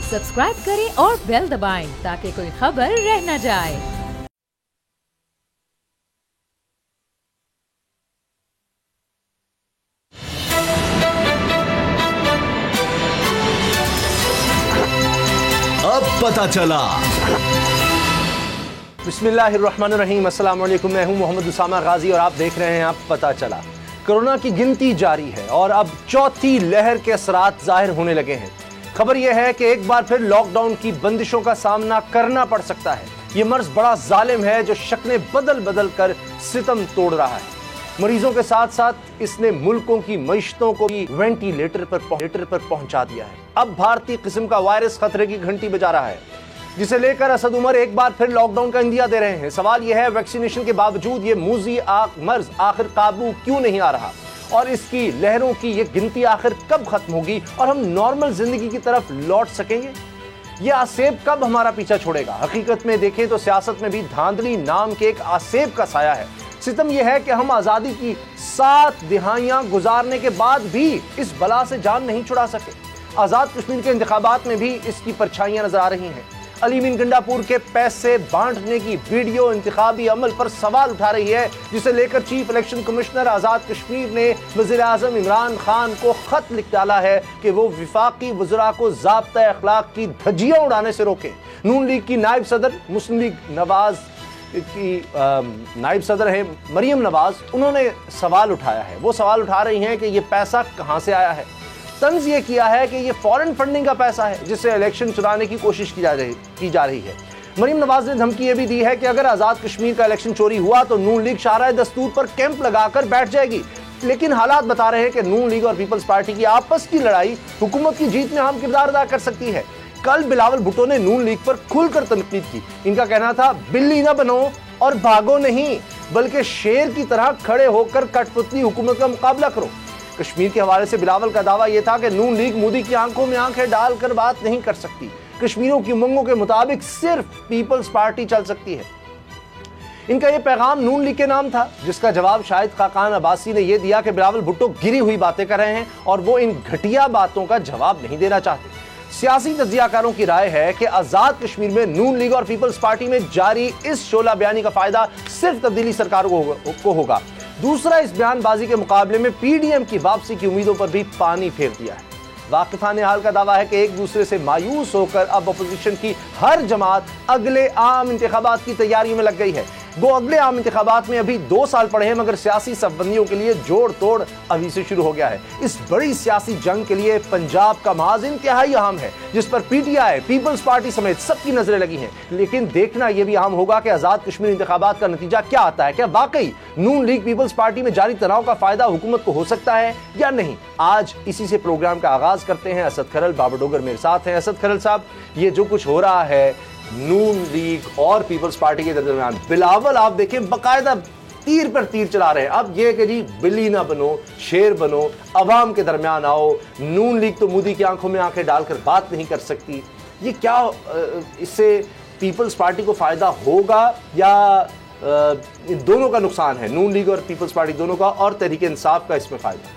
Subscribe करें और bell दबाएं ताकि कोई खबर रह न जाए। अब पता चला। बिस्मिल्लाहिर्रहमानिर्रहीम, अस्सलाम वालेकुम। मैं हूं मोहम्मद उसामा गाजी और आप देख रहे हैं अब पता चला। कोरोना की गिनती जारी है और अब चौथी लहर के असरात जाहिर होने लगे हैं। खबर यह है कि एक बार फिर लॉकडाउन की बंदिशों का सामना करना पड़ सकता है। यह मर्ज बड़ा जालिम है जो शक्लें बदल बदल कर सितम तोड़ रहा है। मरीजों के साथ साथ इसने मुल्कों की मईशतों को भी वेंटिलेटर पर पहुंचा दिया है। अब भारतीय किस्म का वायरस खतरे की घंटी बजा रहा है, जिसे लेकर असद उमर एक बार फिर लॉकडाउन का इंदिया दे रहे हैं। सवाल यह है, वैक्सीनेशन के बावजूद ये मूजी मर्ज आखिर काबू क्यों नहीं आ रहा और इसकी लहरों की ये गिनती आखिर कब खत्म होगी और हम नॉर्मल जिंदगी की तरफ लौट सकेंगे? ये आसेब कब हमारा पीछा छोड़ेगा? हकीकत में देखें तो सियासत में भी धांधली नाम के एक आसेब का साया है। सितम यह है कि हम आजादी की 7 दिहाइयां गुजारने के बाद भी इस बला से जान नहीं छुड़ा सके। आजाद कश्मीर के इंतखाबात में भी इसकी परछाइयां नजर आ रही हैं। अली मीन गंडापुर के पैसे बांटने की वीडियो इंतखाबी अमल पर सवाल उठा रही है, जिसे लेकर चीफ इलेक्शन कमिश्नर आजाद कश्मीर ने वज़ीर आज़म इमरान खान को खत लिख डाला है कि वो विफाकी वज़रा को ज़ाब्ता अखलाक की धज्जियां उड़ाने से रोके। नून लीग की नायब सदर मुस्लिम लीग नवाज की नायब सदर है मरियम नवाज, उन्होंने सवाल उठाया है। वो सवाल उठा रही हैं कि ये पैसा कहां से आया है। तंज ये किया है कि ये फॉरेन फंडिंग का पैसा है जिससे इलेक्शन चुराने की कोशिश की जा रही है। मरियम नवाज ने धमकी ये भी दी है कि अगर आजाद कश्मीर का इलेक्शन चोरी हुआ तो नून लीग शाहराह दस्तूर पर कैंप लगाकर बैठ जाएगी। लेकिन हालात बता रहे हैं कि नून लीग और पीपल्स पार्टी की आपस की लड़ाई हुकूमत की जीत में अहम किरदार अदा कर सकती है। कल बिलावल भुट्टो ने नून लीग पर खुलकर तनकीद की। इनका कहना था, बिल्ली ना बनो और भागो नहीं, बल्कि शेर की तरह खड़े होकर कठपुतली हुकूमत का मुकाबला करो। कश्मीर के हवाले से बिलावल का दावा यह था कि नून लीग मोदी की आंखों में आंखें डालकर बात नहीं कर सकती। कश्मीरियों की उमंगों के मुताबिक सिर्फ पीपल्स पार्टी चल सकती है। इनका यह पैगाम नून लीग के नाम था, जिसका जवाब शाहिद खाकान अब्बासी ने यह दिया कि बिलावल भुट्टो गिरी हुई बातें कर रहे हैं और वो इन घटिया बातों का जवाब नहीं देना चाहते। सियासी तज्जियाकारों की राय है कि आजाद कश्मीर में नून लीग और पीपल्स पार्टी में जारी इस शोला बयानी का फायदा सिर्फ तब्दीली सरकार को होगा। दूसरा, इस बयानबाजी के मुकाबले में पीडीएम की वापसी की उम्मीदों पर भी पानी फेर दिया है। वाकिफान हाल का दावा है कि एक दूसरे से मायूस होकर अब अपोजिशन की हर जमात अगले आम इंतखाबात की तैयारी में लग गई है। वो अगले आम इंतखाबात में अभी 2 साल पड़े हैं, मगर सियासी सबबंदियों के लिए जोड़ तोड़ अभी से शुरू हो गया है। इस बड़ी सियासी जंग के लिए पंजाब का माज इंतहाई अहम है, जिस पर पीटीआई, पीपल्स पार्टी समेत सबकी नजरें लगी हैं। लेकिन देखना यह भी अहम होगा कि आजाद कश्मीर इंतखाबात का नतीजा क्या आता है। क्या वाकई नून लीग पीपल्स पार्टी में जारी तनाव का फायदा हुकूमत को हो सकता है या नहीं? आज इसी से प्रोग्राम का आगाज करते हैं। असद खरल बाबर डोगर मेरे साथ हैं। असद खरल साहब, ये जो कुछ हो रहा है नून लीग और पीपल्स पार्टी के दरमियान, बिलावल आप देखें बकायदा तीर पर तीर चला रहे हैं। अब यह कि जी बिल्ली ना बनो, शेर बनो, अवाम के दरमियान आओ। नून लीग तो मोदी की आंखों में आंखें डालकर बात नहीं कर सकती। ये क्या इससे पीपल्स पार्टी को फायदा होगा या इन दोनों का नुकसान है? नून लीग और पीपल्स पार्टी दोनों का, और तहरीक इंसाफ का इसमें फायदा?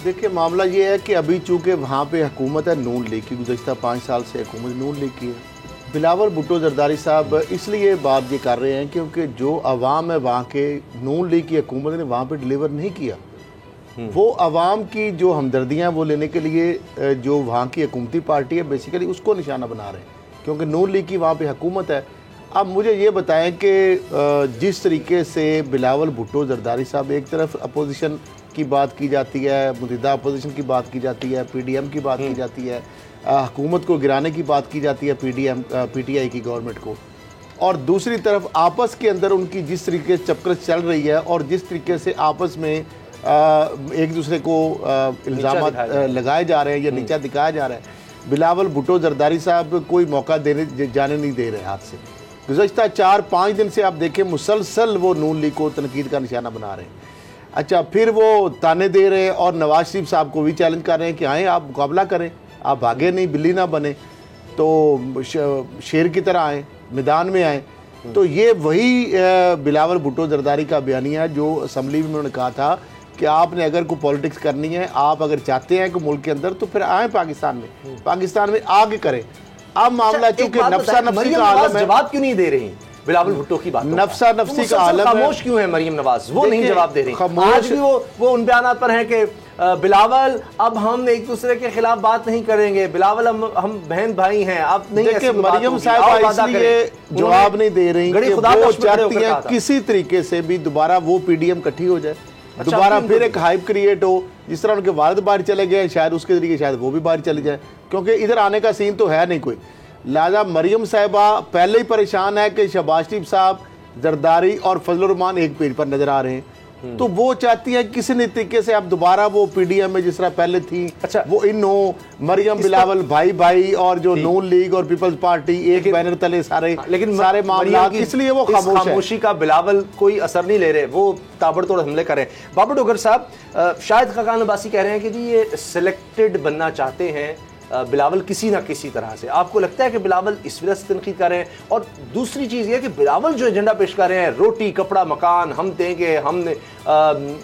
देखिए, मामला ये है कि अभी चूंकि वहाँ पे हुकूमत है नून लीग की, गुज़श्ता 5 साल से हुकूमत नून लीग की है। बिलावल भुट्टो जरदारी साहब इसलिए बात ये कर रहे हैं क्योंकि जो अवाम है वहाँ के, नून लीग की हुकूमत ने वहाँ पे डिलीवर नहीं किया। वो अवाम की जो हमदर्दियाँ वो लेने के लिए जो वहाँ की हुकूमती पार्टी है बेसिकली उसको निशाना बना रहे हैं, क्योंकि नून लीग की वहाँ पे हुकूमत है। अब मुझे ये बताएं कि जिस तरीके से बिलावल भुट्टो जरदारी साहब, एक तरफ अपोजिशन की बात की जाती है, मुतहिदा अपोजिशन की बात की जाती है, पीडीएम की बात की जाती है, हुकूमत को गिराने की बात की जाती है पीटीआई की गवर्नमेंट को, और दूसरी तरफ आपस के अंदर उनकी जिस तरीके से चपकस चल रही है और जिस तरीके से आपस में एक दूसरे को इल्ज़ाम लगाए जा रहे हैं या नीचा दिखाया जा रहा है। बिलावल भुट्टो जरदारी साहब कोई मौका जाने नहीं दे रहे हाथ से। गुज़श्ता 4-5 दिन से आप देखें मुसलसल वो नून लीग को तनकीद का निशाना बना रहे हैं। अच्छा, फिर वो ताने दे रहे हैं और नवाज शरीफ साहब को भी चैलेंज कर रहे हैं कि आएँ आप मुकाबला करें, आप भागे नहीं, बिल्ली ना बने, तो शेर की तरह आएँ, मैदान में आएँ। तो ये वही बिलावल भुट्टो जरदारी का बयानिया जो असम्बली में उन्होंने कहा था कि आपने अगर कोई पॉलिटिक्स करनी है, आप अगर चाहते हैं कि मुल्क के अंदर, तो फिर आए पाकिस्तान में आगे करें। अब मामला चूंकि नफ्सा नफ्सी का आलम है। जवाब क्यों नहीं दे रही बिलावल भुट्टो की बात? नफ्सा नफ्सी का आलम है। खामोश क्यों है मरियम नवाज? वो नहीं जवाब दे रही। आज भी वो उन बयानात पर हैं कि बिलावल अब हम एक दूसरे के खिलाफ बात नहीं करेंगे, बिलावल हम बहन भाई हैं, अब नहीं। देखिए मरियम साहब इसलिए जवाब नहीं दे रही कि वो चाहती है किसी तरीके से भी दोबारा वो पीडीएम इकट्ठी हो जाए, दोबारा फिर एक हाइप क्रिएट हो। जिस तरह उनके वालिद बाहर चले गए, शायद उसके जरिए शायद वो भी बाहर चले जाए, क्योंकि इधर आने का सीन तो है नहीं कोई। लिहाजा मरियम साहिबा पहले ही परेशान है कि शहबाज शरीफ साहब, जरदारी और फजलुर रहमान एक पेज पर नजर आ रहे हैं, तो वो चाहती है किसी न तरीके से अब दोबारा वो पीडीएम में जिस तरह पहले थी, अच्छा, वो इन हो बिलावल भाई भाई और जो नून लीग और पीपल्स पार्टी एक बैनर तले सारे, लेकिन सारे मामला, इसलिए वो खामोशी का बिलावल कोई असर नहीं ले रहे, वो ताबड़तोड़ हमले करें। बाबर डोगर साहब, शायद खाकान अब्बासी कह रहे हैं कि जी ये सिलेक्टेड बनना चाहते हैं बिलावल किसी ना किसी तरह से। आपको लगता है कि बिलावल इस वजह से तनकीद कर रहे हैं? और दूसरी चीज़ ये कि बिलावल जो एजेंडा पेश कर रहे हैं, रोटी कपड़ा मकान हम देंगे, हमने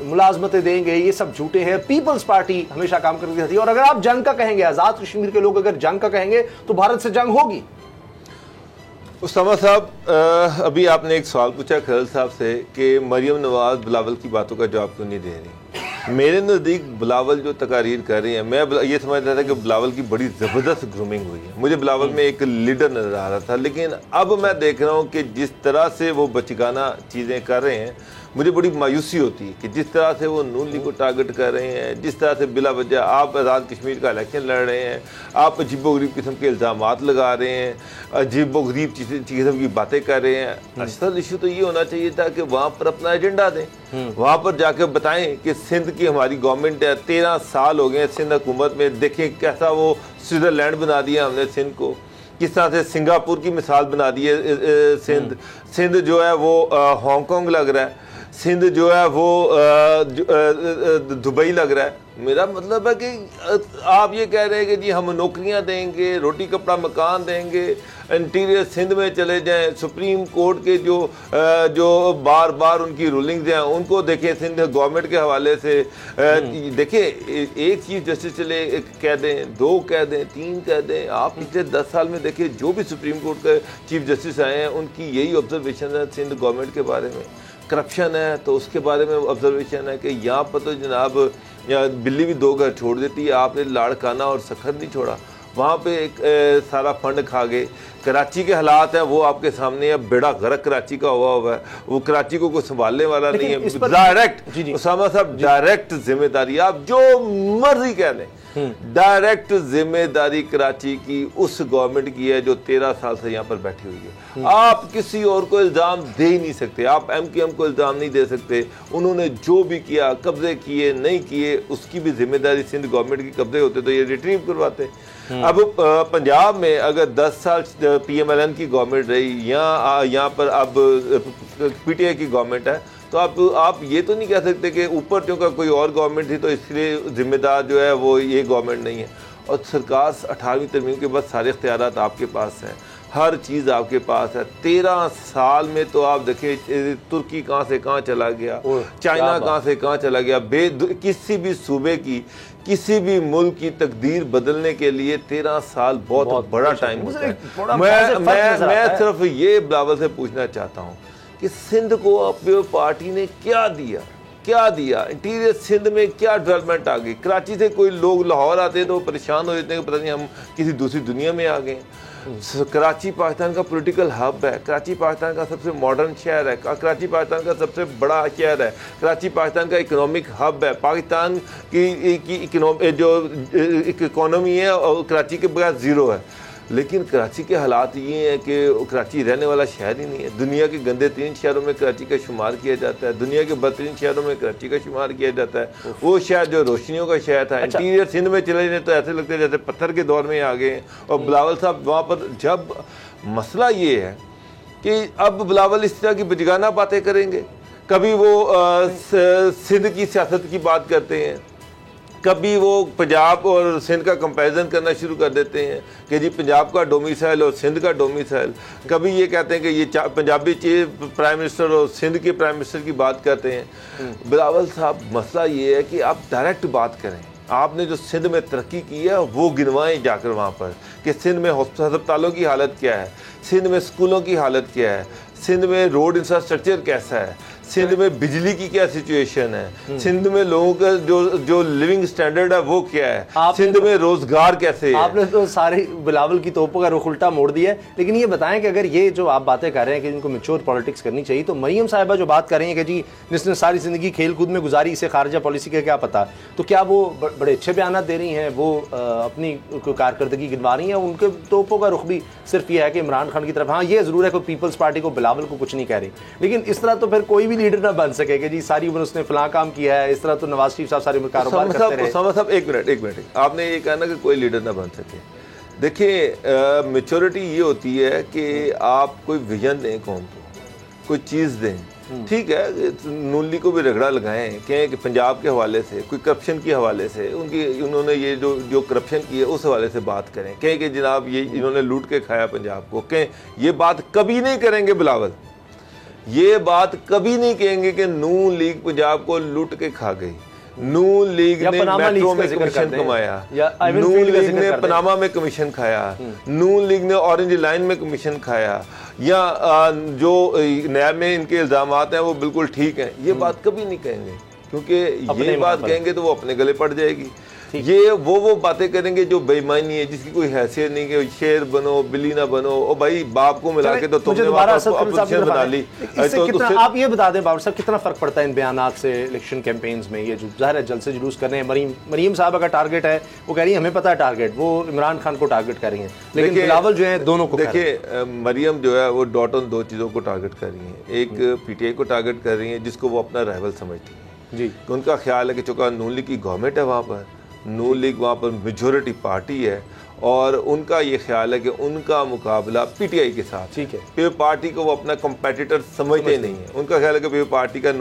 मुलाजमतें देंगे, ये सब झूठे हैं। पीपल्स पार्टी हमेशा काम करती रहती है, और अगर आप जंग का कहेंगे, आज़ाद कश्मीर के लोग अगर जंग का कहेंगे तो भारत से जंग होगी। उस्तामा साहब, अभी आपने एक सवाल पूछा खलल साहब से कि मरियम नवाज बिलावल की बातों का जवाब क्यों नहीं दे रही। मेरे नज़दीक बिलावल जो तकारीर कर रही है, मैं ये समझता था कि बिलावल की बड़ी ज़बरदस्त ग्रूमिंग हुई है, मुझे बिलावल में एक लीडर नज़र आ रहा था, लेकिन अब मैं देख रहा हूँ कि जिस तरह से वो बचगाना चीज़ें कर रहे हैं, मुझे बड़ी मायूसी होती है कि जिस तरह से वो नून लीग को टारगेट कर रहे हैं, जिस तरह से बिला वजह आप आज़ाद कश्मीर का इलेक्शन लड़ रहे हैं, आप अजीबोगरीब किस्म के इल्ज़ामात लगा रहे हैं, अजीबोगरीब किस्म की बातें कर रहे हैं। असल इशू तो ये होना चाहिए था कि वहाँ पर अपना एजेंडा दें, वहाँ पर जाकर बताएं कि सिंध की हमारी गवर्नमेंट है, 13 साल हो गए सिंध हुकूमत में, देखें कैसा वो स्विट्ज़रलैंड बना दिया हमने सिंध को, किस तरह से सिंगापुर की मिसाल बना दी है सिंध जो है वो हांगकांग लग रहा है, सिंध जो है वो दुबई लग रहा है। मेरा मतलब है कि आप ये कह रहे हैं कि जी हम नौकरियां देंगे, रोटी कपड़ा मकान देंगे, इंटीरियर सिंध में चले जाएं, सुप्रीम कोर्ट के जो बार बार उनकी रूलिंग्स हैं उनको देखें सिंध गवर्नमेंट के हवाले से। देखें, एक चीफ जस्टिस चले कह दें, 2 कह दें, 3 कह दें, आप पिछले 10 साल में देखिए जो भी सुप्रीम कोर्ट के चीफ जस्टिस आए हैं उनकी यही ऑब्जर्वेशन है सिंध गवर्नमेंट के बारे में। करप्शन है तो उसके बारे में ऑब्जर्वेशन है कि यहाँ पर तो जनाब बिल्ली भी 2 घर छोड़ देती है, आपने लाड़काना और सखर नहीं छोड़ा, वहाँ पे एक सारा फंड खा गए। कराची के हालात हैं वो आपके सामने है, बेड़ा गर्क कराची का हुआ है, वो कराची को कोई संभालने वाला नहीं है। डायरेक्ट उसामा साहब, डायरेक्ट जिम्मेदारी आप जो मर्जी कह लें, डायरेक्ट जिम्मेदारी कराची की उस गवर्नमेंट की है जो 13 साल से यहाँ पर बैठी हुई है। आप किसी और को इल्ज़ाम दे ही नहीं सकते, आप MQM को इल्ज़ाम नहीं दे सकते। उन्होंने जो भी किया, कब्जे किए नहीं किए, उसकी भी जिम्मेदारी सिंध गवर्नमेंट की। कब्जे होते तो ये रिट्रीव करवाते। अब पंजाब में अगर 10 साल PMLN की गवर्नमेंट रही, यहाँ पर अब PTI की गवर्नमेंट है, तो आप ये तो नहीं कह सकते कि ऊपर क्योंकि कोई और गवर्नमेंट थी तो इसलिए जिम्मेदार जो है वो ये गवर्नमेंट नहीं है। और सरकार 18वीं तरमीम के बाद सारे इख्तियारात आपके पास हैं, हर चीज़ आपके पास है। 13 साल में तो आप देखें तुर्की कहाँ से कहाँ चला गया, चाइना कहाँ से कहाँ चला गया। किसी भी सूबे की, किसी भी मुल्क की तकदीर बदलने के लिए 13 साल बहुत बड़ा टाइम होता है। मैं सिर्फ ये बिलावल से पूछना चाहता हूँ कि सिंध को अपनी पार्टी ने क्या दिया, इंटीरियर सिंध में क्या डेवलपमेंट आ गई। कराची से कोई लोग लाहौर आते तो परेशान हो जाते हैं, पता नहीं हम किसी दूसरी दुनिया में आ गए। कराची पाकिस्तान का पॉलिटिकल हब है, कराची पाकिस्तान का सबसे मॉडर्न शहर है, कराची पाकिस्तान का सबसे बड़ा शहर है, कराची पाकिस्तान का इकोनॉमिक हब है। पाकिस्तान की जो इकोनॉमी है और कराची के बगैर ज़ीरो है। लेकिन कराची के हालात ये हैं कि कराची रहने वाला शहर ही नहीं है। दुनिया के गंदे 3 शहरों में कराची का शुमार किया जाता है, दुनिया के बदतरीन शहरों में कराची का शुमार किया जाता है। वो शहर जो रोशनियों का शहर था। अच्छा। इंटीरियर सिंध में चले जाए तो ऐसे लगता है जैसे पत्थर के दौर में आ गए हैं। और बिलावल साहब वहाँ पर, जब मसला ये है कि अब बिलावल इस तरह की बचगाना बातें करेंगे, कभी वो सिंध की सियासत की बात करते हैं, कभी वो पंजाब और सिंध का कंपैरिजन करना शुरू कर देते हैं कि जी पंजाब का डोमिसाइल और सिंध का डोमिसाइल, कभी ये कहते हैं कि ये पंजाबी चीफ प्राइम मिनिस्टर और सिंध के प्राइम मिनिस्टर की बात करते हैं। बिलावल साहब, मसला ये है कि आप डायरेक्ट बात करें। आपने जो सिंध में तरक्की की है वो गिनवाएं जाकर वहाँ पर कि सिंध में अस्पतालों की हालत क्या है, सिंध में स्कूलों की हालत क्या है, सिंध में रोड इंफ्रास्ट्रक्चर कैसा है, सिंध में बिजली की क्या सिचुएशन है, सिंध में लोगों का जो लिविंग स्टैंडर्ड है वो क्या है, सिंध में रोजगार कैसे है। आपने तो सारी बिलावल की तोपों का रुख उल्टा मोड़ दिया है। लेकिन ये बताएं कि अगर ये जो आप बातें कर रहे हैं कि इनको मैच्योर पॉलिटिक्स करनी चाहिए, तो मरियम साहिबा जो बात कर रही है कि जी जिसने सारी जिंदगी खेल कूद में गुजारी, इसे खारजा पॉलिसी का क्या पता, तो क्या वो बड़े अच्छे बयान दे रही हैं, वो अपनी कारकर्दगी गिनवा रही हैं? उनके तोपों का रुख भी सिर्फ ये है कि इमरान खान की तरफ। हाँ, ये जरूर है कि पीपल्स पार्टी को बिलावल को कुछ नहीं कह रही, लेकिन इस तरह तो फिर कोई भी लीडर ना बन सके कि जी सारी उम्र उसने फलां काम किया है। इस तरह तो नवाज शरीफ साहब सारी उम्र कारोबार करते रहे। साहब एक मिनट, आपने ये कहना कि कोई लीडर ना बन सके। देखिए, मैच्योरिटी ये होती है कि आप कोई विजन दें कौम को, कोई चीज़ दें। ठीक है, नून लीग को भी रगड़ा लगाएं कहें कि पंजाब के हवाले से, कोई करप्शन के हवाले से, उन्होंने ये जो करप्शन की है उस हवाले से बात करें, कहें कि जनाब ये इन्होंने लूट के खाया पंजाब को। कहें, ये बात कभी नहीं करेंगे बिलावल, ये बात कभी नहीं कहेंगे कि नून लीग पंजाब को लूट के खा गई। नून लीग ने मेट्रो में कमीशन कमाया, नून लीग ने पनामा में कमीशन खाया, नून लीग ने ऑरेंज लाइन में कमीशन खाया, या जो नया में इनके इल्जामात हैं वो बिल्कुल ठीक हैं। ये बात कभी नहीं कहेंगे, क्योंकि ये बात कहेंगे तो वो अपने गले पड़ जाएगी। ये वो बातें करेंगे जो बेईमानी है, जिसकी कोई हैसियत नहीं कि शेर बनो बिल्ली ना बनो। ओ भाई, बाप को मिला के तो तुमने अपोजिशन बना ली। आप ये बता दें बाबर साहब, कितना फर्क पड़ता है इन बयानात से इलेक्शन कैंपेन्स में? ये जो ज़ाहिर है जलसे जुलूस कर रहे हैं, मरीम साहब का टारगेट है, वो कह रही है हमें पता है टारगेट, वो इमरान खान को टारगेट कर रही है, लेकिन बिलावल जो है दोनों को। देखिए, मरियम जो है वो डॉट ऑन दो चीज़ों को टारगेट कर रही है। एक पीटीआई को टारगेट कर रही है जिसको वो अपना राइवल समझती है जी। उनका ख्याल है कि चूंकि नून लीग की गवर्नमेंट है, वहाँ पर नून लीग वहाँ पर मेजॉरिटी पार्टी है, और उनका ये ख्याल है कि उनका मुकाबला पीटीआई के साथ। ठीक है, पीपल पार्टी को वो अपना कंपेटिटर समझते नहीं है। उनका ख्याल है कि पीपल पार्टी का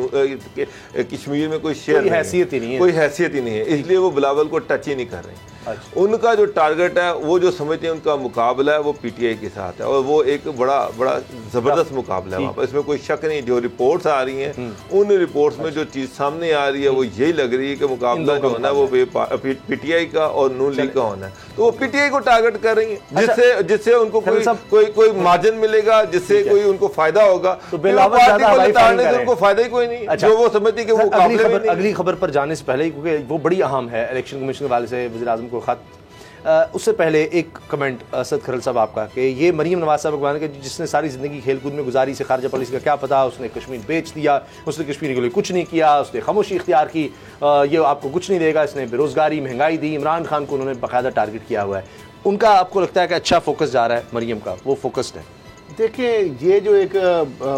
कश्मीर में कोई शेयर कोई हैसियत ही नहीं है, कोई हैसियत ही नहीं है, इसलिए वो बिलावल को टच ही नहीं कर रहे। उनका जो टारगेट है, वो जो समझते हैं उनका मुकाबला है वो पीटीआई के साथ है, और वो एक बड़ा ज़बरदस्त मुकाबला है वहाँ पर, इसमें कोई शक नहीं। जो रिपोर्ट्स आ रही हैं, उन रिपोर्ट्स में जो चीज़ सामने आ रही है वो यही लग रही है कि मुकाबला जो होना है वो पीटीआई का और नून लीग का होना है। तो वो पीटीआई को टारगेट कर रही है, जिससे उनको कोई मार्जिन मिलेगा, जिससे कोई उनको फायदा होगा। तो उनको फायदा ही कोई नहीं, जो वो समझती कि वो। अगली खबर पर जाने से पहले, क्योंकि वो बड़ी अहम है, इलेक्शन कमीशन के वाले से वज़ीर आज़म को खत, उससे पहले एक कमेंट असद खरल साहब आपका कि ये मरीम नवाज साहब का कि जिसने सारी ज़िंदगी खेलकूद में गुजारी, से खारजा पॉलिसी का क्या पता, उसने कश्मीर बेच दिया, उसने कश्मीर के लिए कुछ नहीं किया, उसने खामोशी इख्तियार की, ये आपको कुछ नहीं देगा, इसने बेरोज़गारी महंगाई दी। इमरान खान को उन्होंने बाकायदा टारगेट किया हुआ है। उनका आपको लगता है कि अच्छा फोकस जा रहा है मरीम का, वो फोकस्ड है? देखिए, ये जो एक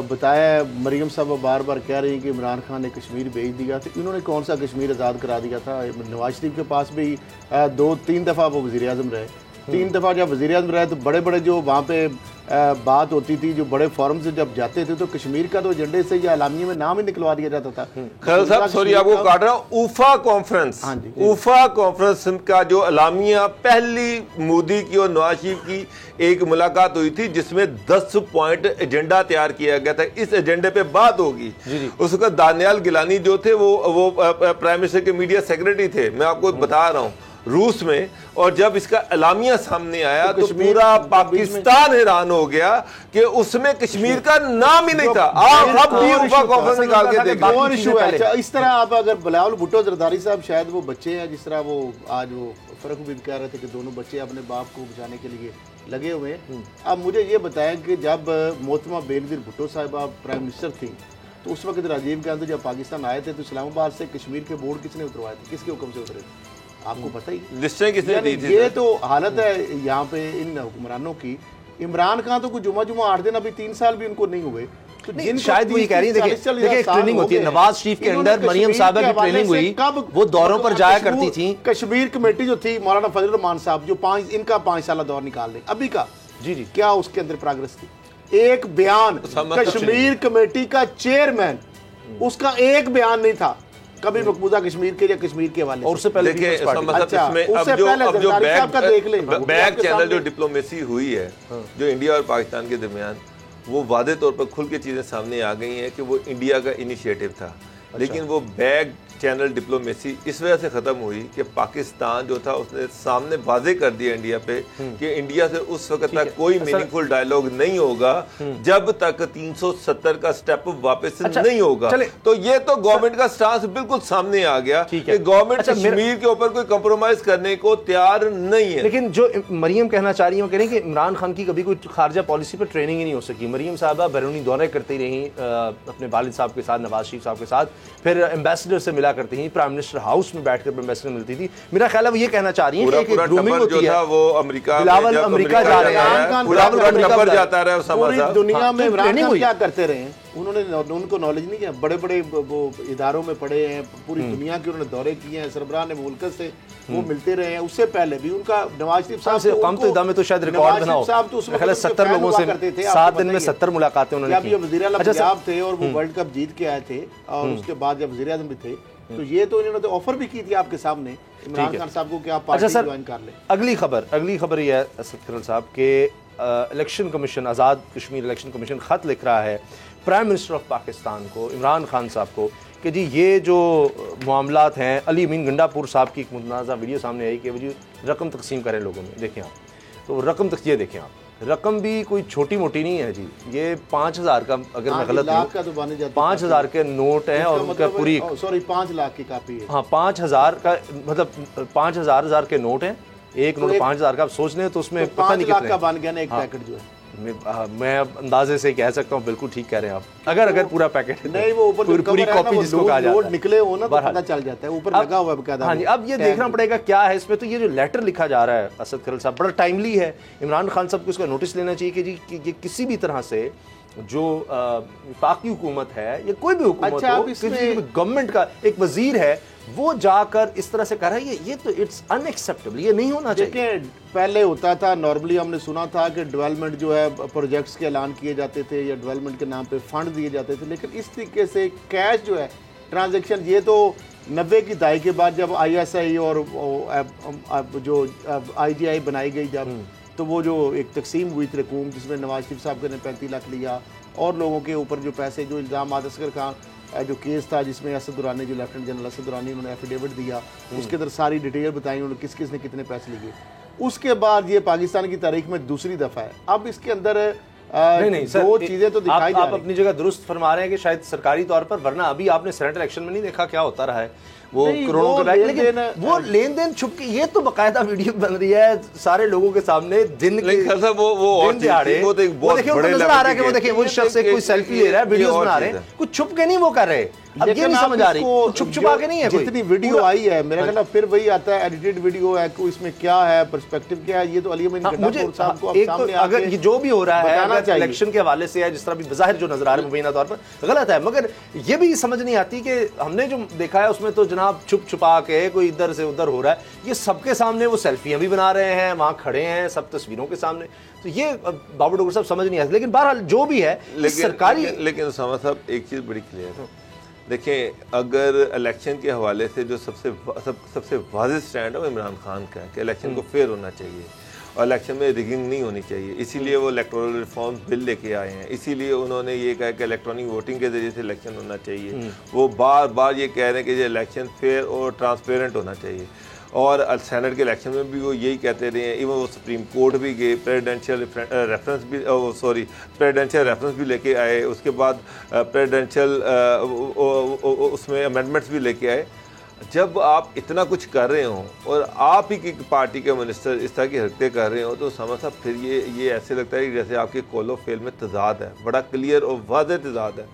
बताया मरीम साहब बार बार कह रही है कि इमरान खान ने कश्मीर भेज दिया, तो इन्होंने कौन सा कश्मीर आज़ाद करा दिया था? नवाज शरीफ के पास भी 2-3 दफ़ा वो वज़ीर आज़म रहे, 3 दफ़ा जब वज़ीर आज़म रहे तो बड़े बड़े जो वहाँ पे बात होती थी, जो बड़े फॉरम से जब जाते थे तो कश्मीर का तो एजेंडे से या अलामिया में नाम ही निकलवा दिया जाता था। खैर साहब, सॉरी आपको काट रहा हूँ, ऊफा कॉन्फ्रेंस, ऊफा कॉन्फ्रेंस का जो अलामिया, पहली मोदी की और नवाज शरीफ की एक मुलाकात हुई थी जिसमें 10 पॉइंट एजेंडा तैयार किया गया था, इस एजेंडे पे बात होगी। उसका दानियाल गिलानी जो थे वो प्राइम मिनिस्टर के मीडिया सेक्रेटरी थे, मैं आपको बता रहा हूँ, रूस में। और जब इसका अलामिया सामने आया तो पूरा पाकिस्तान हैरान हो गया कि उसमें कश्मीर का नाम ही नहीं था। अब भी ऊफा कॉन्फ्रेंस निकाल के देखिए। इस तरह आप अगर बिलावल भुट्टो जरदारी साहब शायद वो बच्चे हैं, जिस तरह वो आज वो फर्क भी कह रहे थे कि दोनों बच्चे अपने बाप को बचाने के लिए लगे हुए हैं। अब मुझे ये बताएं कि जब मोहतरमा बेनज़ीर भुट्टो साहिबा प्राइम मिनिस्टर थी तो उस वक्त राजीव गांधी जब पाकिस्तान आए थे तो इस्लामाबाद से कश्मीर के बोर्ड किसने उतरवाए थे, किसके हुक्म से उतरे थे? आपको पता ही, लिस्टें किसने दी थी? ये तो हालत है यहाँ पे इन हुक्मरानों की। इमरान खान तो कुछ जुमा 8 दिन, अभी 3 साल भी उनको नहीं हुए। तो शायद वो ये कह रही है, देखिए ट्रेनिंग होती है, नवाज शरीफ के अंडर मरियम साहब की ट्रेनिंग हुई, वो दौरों पर जाया करती थी। कश्मीर कमेटी जो थी, मौलाना फजल रहमान साहब जो इनका 5 साल दौर निकाल रहे अभी का, जी क्या उसके अंदर प्रोग्रेस थी? एक बयान कश्मीर कमेटी का चेयरमैन, उसका एक बयान नहीं था। कभी मकबूजा कश्मीर के या कश्मीर के हवाले और उससे पहले देखिए पीपल्स पार्टी। मतलब अच्छा, इसमें उससे अब जो पहले अब जो जरदारी साहब का देख लें, वो भी बैक आपके चैनल सामने। जो डिप्लोमेसी हुई है जो इंडिया और पाकिस्तान के दरमियान, वो वादे तौर पर खुल के चीज़ें सामने आ गई हैं कि वो इंडिया का इनिशिएटिव था। लेकिन वो बैक चैनल डिप्लोमेसी इस वजह से ख़त्म हुई कि पाकिस्तान जो था उसने सामने वाजे कर दिया इंडिया पे कि इंडिया से उस वक्त तक कोई मीनिंगफुल डायलॉग नहीं होगा जब तक 370 का स्टेप वापस नहीं होगा। तो ये तो गवर्नमेंट का स्टांस बिल्कुल सामने आ गया कि गवर्नमेंट कश्मीर के ऊपर कोई कंप्रोमाइज करने को तैयार नहीं है। लेकिन जो मरियम कहना चाह रही है, कह रही है कि इमरान खान की कभी कोई खारजा पॉलिसी पर ट्रेनिंग ही नहीं हो सकी। मरियम साहबा बैरूनी दौरे करती रही अपने वालिद साहब के साथ, नवाज शरीफ साहब के साथ, फिर एम्बेसडर से मिला करती थी, प्राइम मिनिस्टर हाउस में बैठकर एम्बेसडर मिलती थी। मेरा ख्याल है वो ये कहना चाह रही है कि ग्रूमिंग होती है। वो अमेरिका बिलावल अमेरिका जा रहे हैं, बिलावल जाता रहा है पूरी दुनिया में इमरान खान क्या करते रहे हैं, उनको नॉलेज नहीं है। बड़े बड़े वो इदारों में पढ़े हैं, पूरी दुनिया के उन्होंने दौरे किए हैं, सरबराह ने मुल्क से वो मिलते रहे हैं। उससे पहले भी उनका नवाज शरीफ साहब से कम तो में तो शायद रिकॉर्ड बनाओ, 70 लोगों से 7 दिन में 70 मुलाकातें उन्होंने की। वज़ीर आज़म पंजाब थे और वो वर्ल्ड कप जीत के आए थे, और उसके बाद जब वज़ीर आज़म भी थे, तो ये तो इन्होंने तो ऑफर भी की थी आपके सामने इमरान खान साहब को कि आप पार्टी ज्वाइन कर लें। अगली खबर ये है असद करल साहब के election commission, Azad Kashmir election commission खत लिख रहा है प्राइम मिनिस्टर ऑफ पाकिस्तान को, इमरान खान साहब को, कि जी ये जो मामलात हैं, अली अमीन गंडापुर साहब की एक मुतनाज़ा वीडियो सामने आई कि वो जी रकम तकसीम करें लोगों में, देखें आप, तो रकम तक ये देखें आप, रकम भी कोई छोटी मोटी नहीं है जी, ये 5000 का, अगर मैं गलत हूँ, 5000 के नोट हैं और उनका पूरी 5 लाख की कापी है। हाँ, 5000 का मतलब 5000 के नोट हैं, एक नोट 5000 का। आप सोच लें तो उसमें पता नहीं कितने का बन गया ना एक पैकेट जो है। मैं अंदाजे से कह सकता हूँ, बिल्कुल ठीक कह रहे हैं आप। अगर पूरा पैकेट नहीं, वो ऊपर पूरी कॉपी जिसको कहा जाता है, निकले हो ना तो पता चल जाता है, ऊपर लगा हुआ है बकायदा। हाँ जी, अब ये देखना पड़ेगा क्या है इसमें। तो ये जो लेटर लिखा जा रहा है असद करल साहब, बड़ा टाइमली है। इमरान खान साहब को इसका नोटिस लेना चाहिए कि जी कि ये किसी भी तरह से जो पाक की हुकूमत है या कोई भी हुकूमत हो, किसी भी गवर्नमेंट का एक वजीर है, वो जाकर इस तरह से कर रहा है, ये तो इट्स अनएक्सेप्टेबल, ये नहीं होना चाहिए। देखिए, पहले होता था, नॉर्मली हमने सुना था कि डेवलपमेंट जो है प्रोजेक्ट्स के ऐलान किए जाते थे या डेवलपमेंट के नाम पे फंड दिए जाते थे, लेकिन इस तरीके से कैश जो है ट्रांजैक्शन, ये तो 90 की दहाई के बाद जब ISI और जो IGI बनाई गई जब, तो वो जो एक तकसीम हुई थी रकूम, जिसमें नवाज शरीफ साहब ने 35 लाख लिया और लोगों के ऊपर जो पैसे, जो इल्ज़ाम असगर खान जो केस था जिसमें असद दुरानी, जो लेफ्टिनेंट जनरल असद दुरानी, उन्होंने एफिडेविट दिया, उसके अंदर सारी डिटेल बताई उन्होंने किस किस ने कितने पैसे लिए। उसके बाद ये पाकिस्तान की तारीख में दूसरी दफ़ा है। अब इसके अंदर नहीं सर, दो चीजें तो दिखाई आप अपनी जगह दुरुस्त फरमा रहे हैं कि शायद सरकारी तौर पर, वरना अभी आपने सेनेट इलेक्शन में नहीं देखा क्या होता रहा है, वो करोड़ों का बैग, लेकिन वो लेन देन छुप के, ये तो बकायदा वीडियो बन रही है सारे लोगों के सामने दिन के, वो दिहाड़े, वो देखिए उनको नजर आ रहा है कि वो देखिए वो शख्स से कोई सेल्फी ले रहा है, वीडियोस बना रहे हैं, कुछ छुप के नहीं वो कर रहे। अब ये नहीं समझ आ रही, छुप छुपा के नहीं है। जितनी वीडियो आई है मेरा ख्याल फिर वही आता है, एडिटेड वीडियो है, कोई इसमें क्या है, पर्सपेक्टिव क्या है, ये तो अली अमीन गंडापुर साहब को अब सामने आके अगर ये जो भी हो रहा है अगर इलेक्शन के हवाले से है, जिस तरह भी बाहर जो नजर आ रहा है मुबीना तौर पर गलत है, मगर ये भी समझ नहीं आती कि हमने जो देखा है उसमें तो जनाब छुप छुपा के कोई इधर से उधर हो रहा है, ये सबके सामने वो सेल्फियां भी बना रहे हैं, वहां खड़े हैं सब तस्वीरों के सामने, तो ये बाबू डोगर साहब समझ नहीं आती। लेकिन बहरहाल जो भी है सरकारी, लेकिन उसामा साहब एक चीज बड़ी क्लियर है, देखें अगर इलेक्शन के हवाले से जो सबसे वाज़ेह स्टैंड है वो इमरान खान का है कि इलेक्शन को फेयर होना चाहिए और इलेक्शन में रिगिंग नहीं होनी चाहिए, इसीलिए वो इलेक्टोरल रिफॉर्म बिल लेके आए हैं, इसीलिए उन्होंने ये कहा कि इलेक्ट्रॉनिक वोटिंग के जरिए से इलेक्शन होना चाहिए। वो बार बार ये कह रहे हैं कि ये इलेक्शन फेयर और ट्रांसपेरेंट होना चाहिए, और सेनेट के इलेक्शन में भी वो यही कहते रहे हैं। इवन वो सुप्रीम कोर्ट भी गए, प्रेसिडेंशियल रेफरेंस भी लेके आए, उसके बाद प्रेसिडेंशियल उसमें अमेंडमेंट्स भी लेके आए। जब आप इतना कुछ कर रहे हो और आप ही की पार्टी के मिनिस्टर इस तरह की हरकतें कर रहे हो, तो समझ साहब फिर ये ऐसे लगता है कि जैसे आपके कॉलो फेल में तजाद है, बड़ा क्लियर और वाज़ेह तजाद है।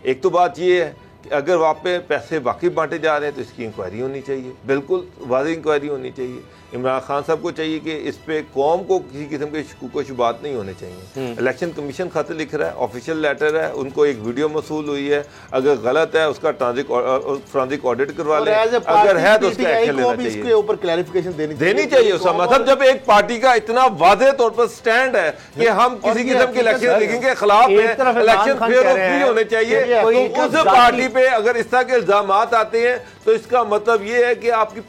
एक तो बात ये है कि अगर वहाँ पे पैसे वाकई बांटे जा रहे हैं तो इसकी इंक्वायरी होनी चाहिए, बिल्कुल वाज़ेह इंक्वायरी होनी चाहिए। इमरान खान साहब को चाहिए कि इस पे कौम को किसी किस्म के शकूक शुबात नहीं होने चाहिए। इलेक्शन कमीशन खत लिख रहा है, ऑफिशियल लेटर है, उनको एक वीडियो मसूल हुई है, अगर गलत है उसका फॉरेंसिक ऑडिट करवा लें, अगर है तो उसका एक्शन लेना चाहिए, इसके ऊपर क्लैरिफिकेशन देनी चाहिए। उसामा साहब, जब एक पार्टी का इतना वाज़ेह तौर पर स्टैंड है कि हम किसी किस्म के इलेक्शन लीगिंग के खिलाफ हैं, इलेक्शन फेयर और फ्री होने चाहिए, तो उस पार्टी पे अगर इस तरह के इल्जाम आते हैं तो इसका मतलब ये है कि आपकी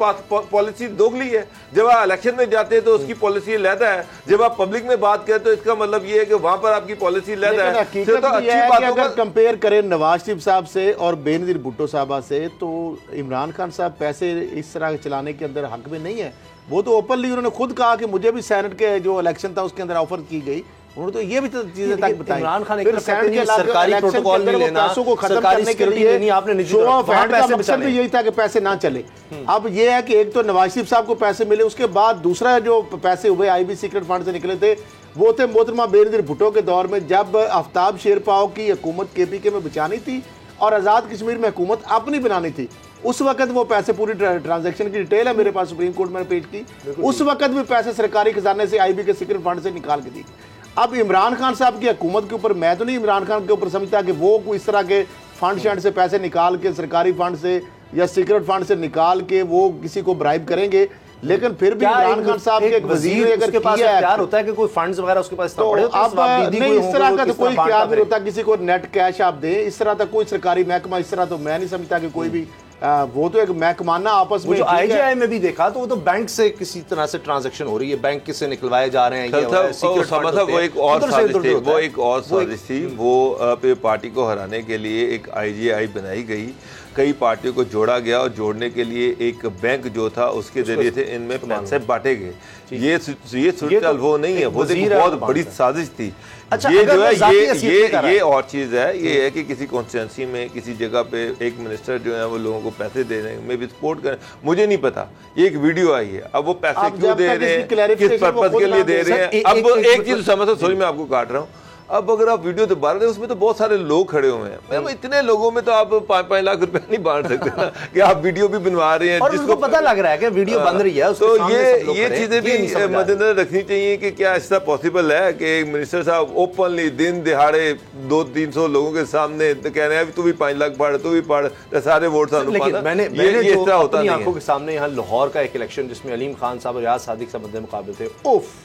पॉलिसी दोगली है। जब आप इलेक्शन में जाते हैं तो उसकी पॉलिसी अलग है, जब आप पब्लिक में बात करें तो इसका मतलब ये है कि वहां पर आपकी पॉलिसी अलग है। तो अच्छी बात अगर कंपेयर करें नवाज शरीफ साहब से और बेनजीर भुट्टो साहबा से, तो इमरान खान साहब पैसे इस तरह चलाने के अंदर हक में नहीं है। वो तो ओपनली उन्होंने खुद कहा कि मुझे भी सेनेट के जो इलेक्शन था उसके अंदर ऑफर की गई, उन्होंने तो ये भी चीजें तक बताई। इमरान खान एक सरकारी प्रोटोकॉल नहीं लेना, पैसों को खत्म करने के लिए आपने निजी मकसद भी यही था कि पैसे ना चले। अब ये है कि एक तो नवाज शरीफ साहब को पैसे मिले, उसके बाद दूसरा जो पैसे हुए आईबी सीक्रेट फंड से निकले थे वो थे मोहतरमा बेनजीर भुट्टो के दौर में, जब आफ्ताब शेरपाओ की हुकूमत केपीके में बचानी थी और आज़ाद कश्मीर में हुकूमत अपनी बनानी थी। उस वक्त वो पैसे, पूरी ट्रांजैक्शन की डिटेल है मेरे पास, सुप्रीम कोर्ट में पेश की, उस वक्त भी पैसे सरकारी खजाने से आईबी के सीक्रेट फंड से निकाल के दी। अब इमरान खान साहब की हुकूमत के ऊपर मैं तो नहीं इमरान खान के ऊपर समझता कि वो इस तरह के फंड शंड से पैसे निकाल के सरकारी फंड से या सीक्रेट फंड से निकाल के वो किसी को ब्राइब करेंगे, लेकिन फिर भी इमरान खान साहब के एक वजीर अगर प्यार होता है कि कोई फंड्स वगैरह उसके पास, तो अब नहीं इस तरह का तो कोई प्यार नहीं होता किसी को नेट कैश आप दें, इस तरह तक कोई सरकारी महकमा इस तरह तो मैं नहीं समझता कि कोई भी वो तो एक महकमाना आपस में। जो आईजीआई में भी देखा तो वो तो बैंक से किसी तरह से ट्रांजैक्शन हो रही है, बैंक से निकलवाए जा रहे हैं, वो एक और साजिश थी। वो पार्टी को हराने के लिए एक आईजीआई बनाई गई, कई पार्टियों को जोड़ा गया और जोड़ने के लिए एक बैंक जो था उसके जरिए से इनमें पैसे बांटे गए। ये सूरत वो नहीं है, वो बहुत बड़ी साजिश थी। अच्छा, ये जो है ये और चीज़ है, ये है कि किसी कॉन्स्टिट्यूंसी में किसी जगह पे एक मिनिस्टर जो है वो लोगों को पैसे दे रहे हैं, में भी सपोर्ट करें, मुझे नहीं पता। ये एक वीडियो आई है, अब वो पैसे क्यों दे रहे हैं, किस पर्पज के लिए दे रहे हैं। अब एक चीज़ समझो, सॉरी मैं आपको काट रहा हूँ, अब अगर आप वीडियो दोबारा दें उसमें तो बहुत सारे लोग खड़े हुए हैं, इतने लोगों में तो आप 5-5 लाख रुपए नहीं बांट सकते ना कि आप वीडियो भी बनवा रहे हैं और जिसको पता लग रहा है कि वीडियो बन रही है। तो ये चीजें भी मद्देनजर रखनी चाहिए कि क्या ऐसा पॉसिबल है कि मिनिस्टर साहब ओपनली दिन दिहाड़े 200-300 लोगों के सामने कह रहे हैं तू भी 5 लाख पढ़, तू भी पढ़, सारे वोट मैंने अपनी आंखों के सामने यहाँ लाहौर का एक इलेक्शन जिसमें अलीम खान साहब और रियाज सादिक साहब मद्दे मुकाबले थे, उफ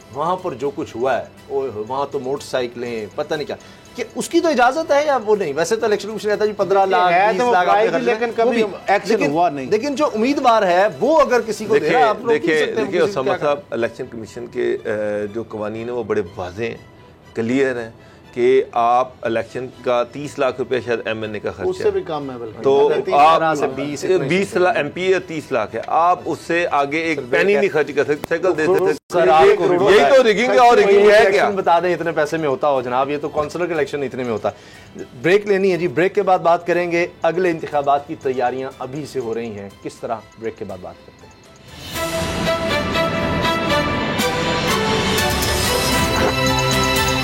वहाँ पर जो कुछ हुआ है वहाँ तो मोटरसाइकिलें पता नहीं क्या, कि उसकी तो इजाजत है या वो नहीं। वैसे तो इलेक्शन कमीशन रहता है 15 लाख 20 लाख, लेकिन कभी एक्शन हुआ नहीं। लेकिन जो उम्मीदवार है वो अगर किसी को देखिए उसामा साहब, इलेक्शन कमीशन के जो कवानीन है वो बड़े वाज़ेह हैं, क्लियर हैं कि आप इलेक्शन का 30 लाख रुपए शायद एमएनए का खर्चा उससे भी कम है, बल्कि तो आप 20 लाख एमपी या 30 लाख है, आप उससे आगे एक पैनी नहीं खर्च कर सकते, साइकिल दे सकते। यही तो रिगिंग है, और रिगिंग है क्या? बता दें इतने पैसे में होता हो जनाब, ये तो काउंसिलर का इलेक्शन इतने में होता। ब्रेक लेनी है जी, ब्रेक के बाद बात करेंगे अगले इंतखाबात की तैयारियां अभी से हो रही हैं किस तरह, ब्रेक के बाद बात करते हैं।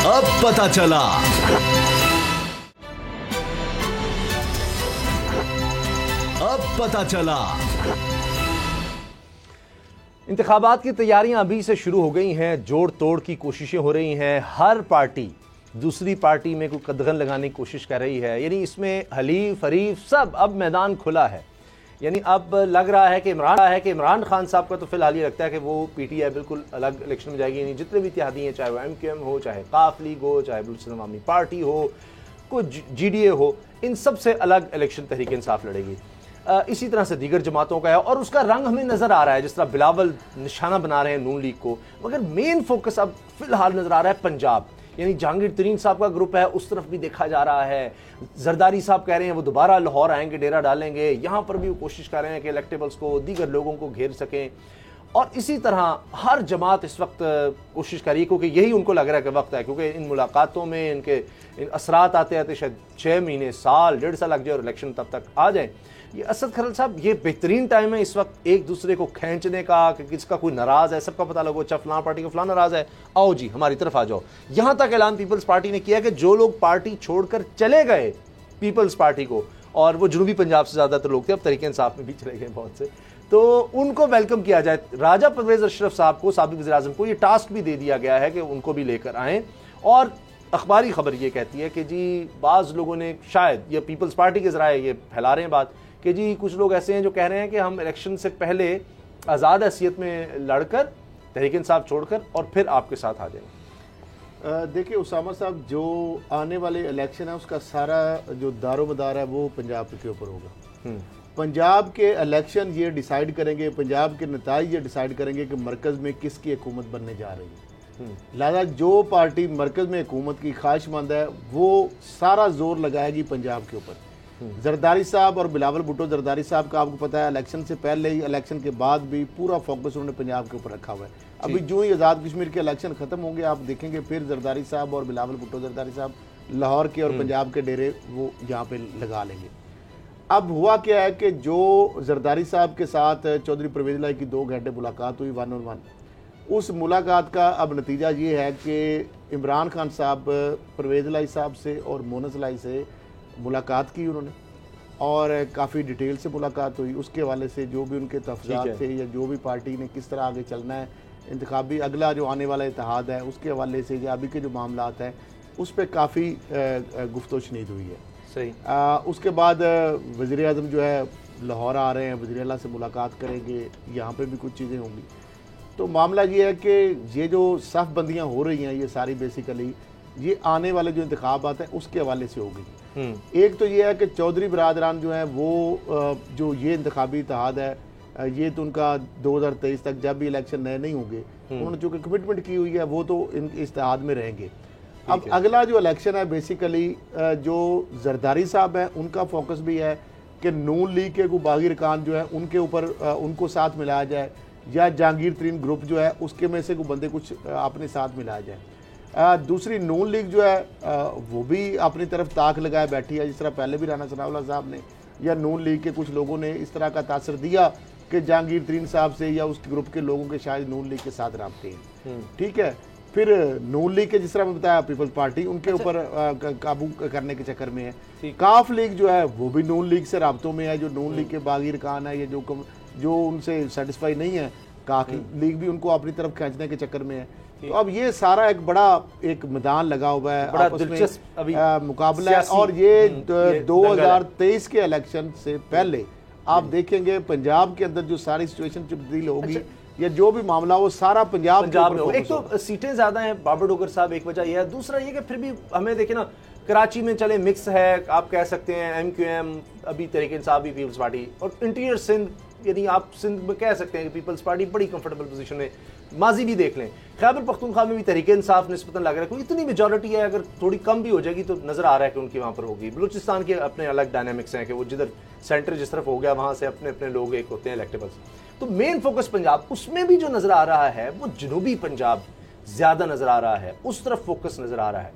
अब पता चला, अब पता चला। इंतखाबात की तैयारियां अभी से शुरू हो गई हैं, जोड़ तोड़ की कोशिशें हो रही हैं, हर पार्टी दूसरी पार्टी में कोई कदगन लगाने की कोशिश कर रही है, यानी इसमें हलीफ हरीफ सब अब मैदान खुला है। यानी अब लग रहा है कि इमरान खान साहब का तो फिलहाल ये लगता है कि वो पीटीआई बिल्कुल अलग इलेक्शन में जाएगी, यानी जितने भी इत्तेहादी हैं, चाहे वो एमक्यूएम हो, चाहे काफ लीग हो, चाहे मुस्लिम अवामी पार्टी हो, कोई जीडीए हो, इन सब से अलग इलेक्शन तहरीक इंसाफ लड़ेगी। इसी तरह से दीगर जमातों का है और उसका रंग हमें नज़र आ रहा है, जिस तरह बिलावल निशाना बना रहे हैं नून लीग को, मगर मेन फोकस अब फिलहाल नज़र आ रहा है पंजाब, यानी जहांगीर तरीन साहब का ग्रुप है उस तरफ भी देखा जा रहा है। जरदारी साहब कह रहे हैं वो दोबारा लाहौर आएंगे, डेरा डालेंगे, यहाँ पर भी वो कोशिश कर रहे हैं कि इलेक्टेबल्स को, दीगर लोगों को घेर सकें। और इसी तरह हर जमात इस वक्त कोशिश कर रही है, क्योंकि यही उनको लग रहा है कि वक्त है, क्योंकि इन मुलाकातों में इनके असरात आते आते शायद 6 महीने, साल, 1.5 साल लग जाए और इलेक्शन तब तक आ जाए। ये असद खरल साहब, ये बेहतरीन टाइम है इस वक्त एक दूसरे को खींचने का, कि किसका कोई नाराज है, सबका पता लगो, अच्छा फलां पार्टी को फलां नाराज है, आओ जी हमारी तरफ आ जाओ। यहां तक ऐलान पीपल्स पार्टी ने किया कि जो लोग पार्टी छोड़कर चले गए पीपल्स पार्टी को, और वो जनूबी पंजाब से ज़्यादातर लोग थे, अब तरीके इंसाफ में भी चले गए बहुत से, तो उनको वेलकम किया जाए। राजा परवेज अशरफ साहब को, साबिक वज़ीर-ए-आज़म को, ये टास्क भी दे दिया गया है कि उनको भी लेकर आएँ। और अखबारी खबर ये कहती है कि जी बाज़ लोगों ने, शायद ये पीपल्स पार्टी के ज़राए ये फैला रहे हैं बात, कि जी कुछ लोग ऐसे हैं जो कह रहे हैं कि हम इलेक्शन से पहले आज़ाद हैसियत में लड़कर, तहरीक इंसाफ छोड़कर और फिर आपके साथ आ जाएंगे। देखिए उसामा साहब, जो आने वाले इलेक्शन है उसका सारा जो दारोमदार है वो पंजाब के ऊपर होगा। पंजाब के इलेक्शन ये डिसाइड करेंगे, पंजाब के नताइज ये डिसाइड करेंगे कि मरकज़ में किसकी हुकूमत बनने जा रही है। लिहाजा जो पार्टी मरकज़ में हुकूमत की ख्वाहिशमंद है वो सारा जोर लगाएगी पंजाब के ऊपर। जरदारी साहब और बिलावल भुट्टो जरदारी साहब का आपको पता है इलेक्शन से पहले ही, इलेक्शन के बाद भी पूरा फोकस उन्होंने पंजाब के ऊपर रखा हुआ है। अभी जो ही आज़ाद कश्मीर के इलेक्शन खत्म होंगे आप देखेंगे फिर जरदारी साहब और बिलावल भुट्टो जरदारी साहब लाहौर के और पंजाब के डेरे वो यहाँ पे लगा लेंगे। अब हुआ क्या है कि जो जरदारी साहब के साथ चौधरी परवेज़ इलाही की 2 घंटे मुलाकात हुई 1-on-1, उस मुलाकात का अब नतीजा ये है कि इमरान खान साहब परवेज़ इलाही साहब से और मोनस इलाही से मुलाकात की उन्होंने और काफ़ी डिटेल से मुलाकात हुई। उसके हवाले से जो भी उनके तफज़ात थे या जो भी पार्टी ने किस तरह आगे चलना है, इंतखाबी अगला जो आने वाला इत्तेहाद है उसके हवाले से या अभी के जो मामलात हैं उस पर काफ़ी गुफ्तगू शनीद हुई है। सही। उसके बाद वज़ीर-ए-आज़म जो है लाहौर आ रहे हैं, वज़ीर-ए-आला से मुलाकात करेंगे, यहाँ पे भी कुछ चीज़ें होंगी। तो मामला ये है कि ये जो सफ़ बंदियाँ हो रही हैं ये सारी बेसिकली ये आने वाले जो इंतखाबात हैं उसके हवाले से होगी। एक तो ये है कि चौधरी बरादरान जो है वो जो ये इंतखाबी इत्तेहाद है ये तो उनका 2023 तक जब भी इलेक्शन नए नहीं होंगे उन्होंने जो कमिटमेंट की हुई है वो तो इन इत्तेहाद में रहेंगे। अब अगला जो इलेक्शन है बेसिकली जो जरदारी साहब हैं उनका फोकस भी है कि नून लीग के बागी अरकान जो है उनके ऊपर उनको साथ मिलाया जाए या जहांगीर तरीन ग्रुप जो है उसके में से कोई बंदे कुछ अपने साथ मिलाया जाए। दूसरी नून लीग जो है वो भी अपनी तरफ ताक लगाए बैठी है, जिस तरह पहले भी राना सनाउल्लाह साहब ने या नून लीग के कुछ लोगों ने इस तरह का तासर दिया कि जहांगीर तरीन साहब से या उस ग्रुप के लोगों के शायद नून लीग के साथ राब्ते हैं। ठीक है, फिर नून लीग के जिस तरह मैं बताया पीपल्स पार्टी उनके ऊपर काबू करने के चक्कर में है। काफ लीग जो है वो भी नून लीग से राब्तों में है, जो नून लीग के बागी अरकान है या जो उनसे सेटिस्फाई नहीं है, काफ लीग भी उनको अपनी तरफ खींचने के चक्कर में है। तो अब ये सारा एक बड़ा एक मैदान लगा हुआ है, बड़ा आपस दिलचस्प अभी में मुकाबला है। और ये 2023 के इलेक्शन से पहले आप देखेंगे पंजाब के अंदर जो सारी सिचुएशन तब्दील होगी या जो भी मामला वो सारा पंजाब के ऊपर में। एक तो सीटें ज्यादा हैं, बाबर डोगर साहब एक वजह यह है, दूसरा ये कि फिर भी हमें देखे ना कराची में चले मिक्स है, आप कह सकते हैं MQM, अभी तहरीक इंसाफ भी पीपल्स पार्टी, और इंटीरियर सिंध यानी आप सिंध में कह सकते हैं कि पीपल्स पार्टी बड़ी कंफर्टेबल पोजीशन में, माजी भी देख लें खैबर पख्तूनख्वा में भी तहरीक इंसाफ निस्बतन लग रहा है कोई इतनी मेजॉरिटी है, अगर थोड़ी कम भी हो जाएगी तो नजर आ रहा है कि उनकी वहाँ पर होगी। बलूचिस्तान के अपने अलग डायनामिक्स हैं कि वो जिधर सेंटर जिस तरफ हो गया वहाँ से अपने अपने लोग एक होते हैं इलेक्टेबल्स। तो मेन फोकस पंजाब, उसमें भी जो नजर आ रहा है वो जनूबी पंजाब ज्यादा नजर आ रहा है, उस तरफ फोकस नजर आ रहा है।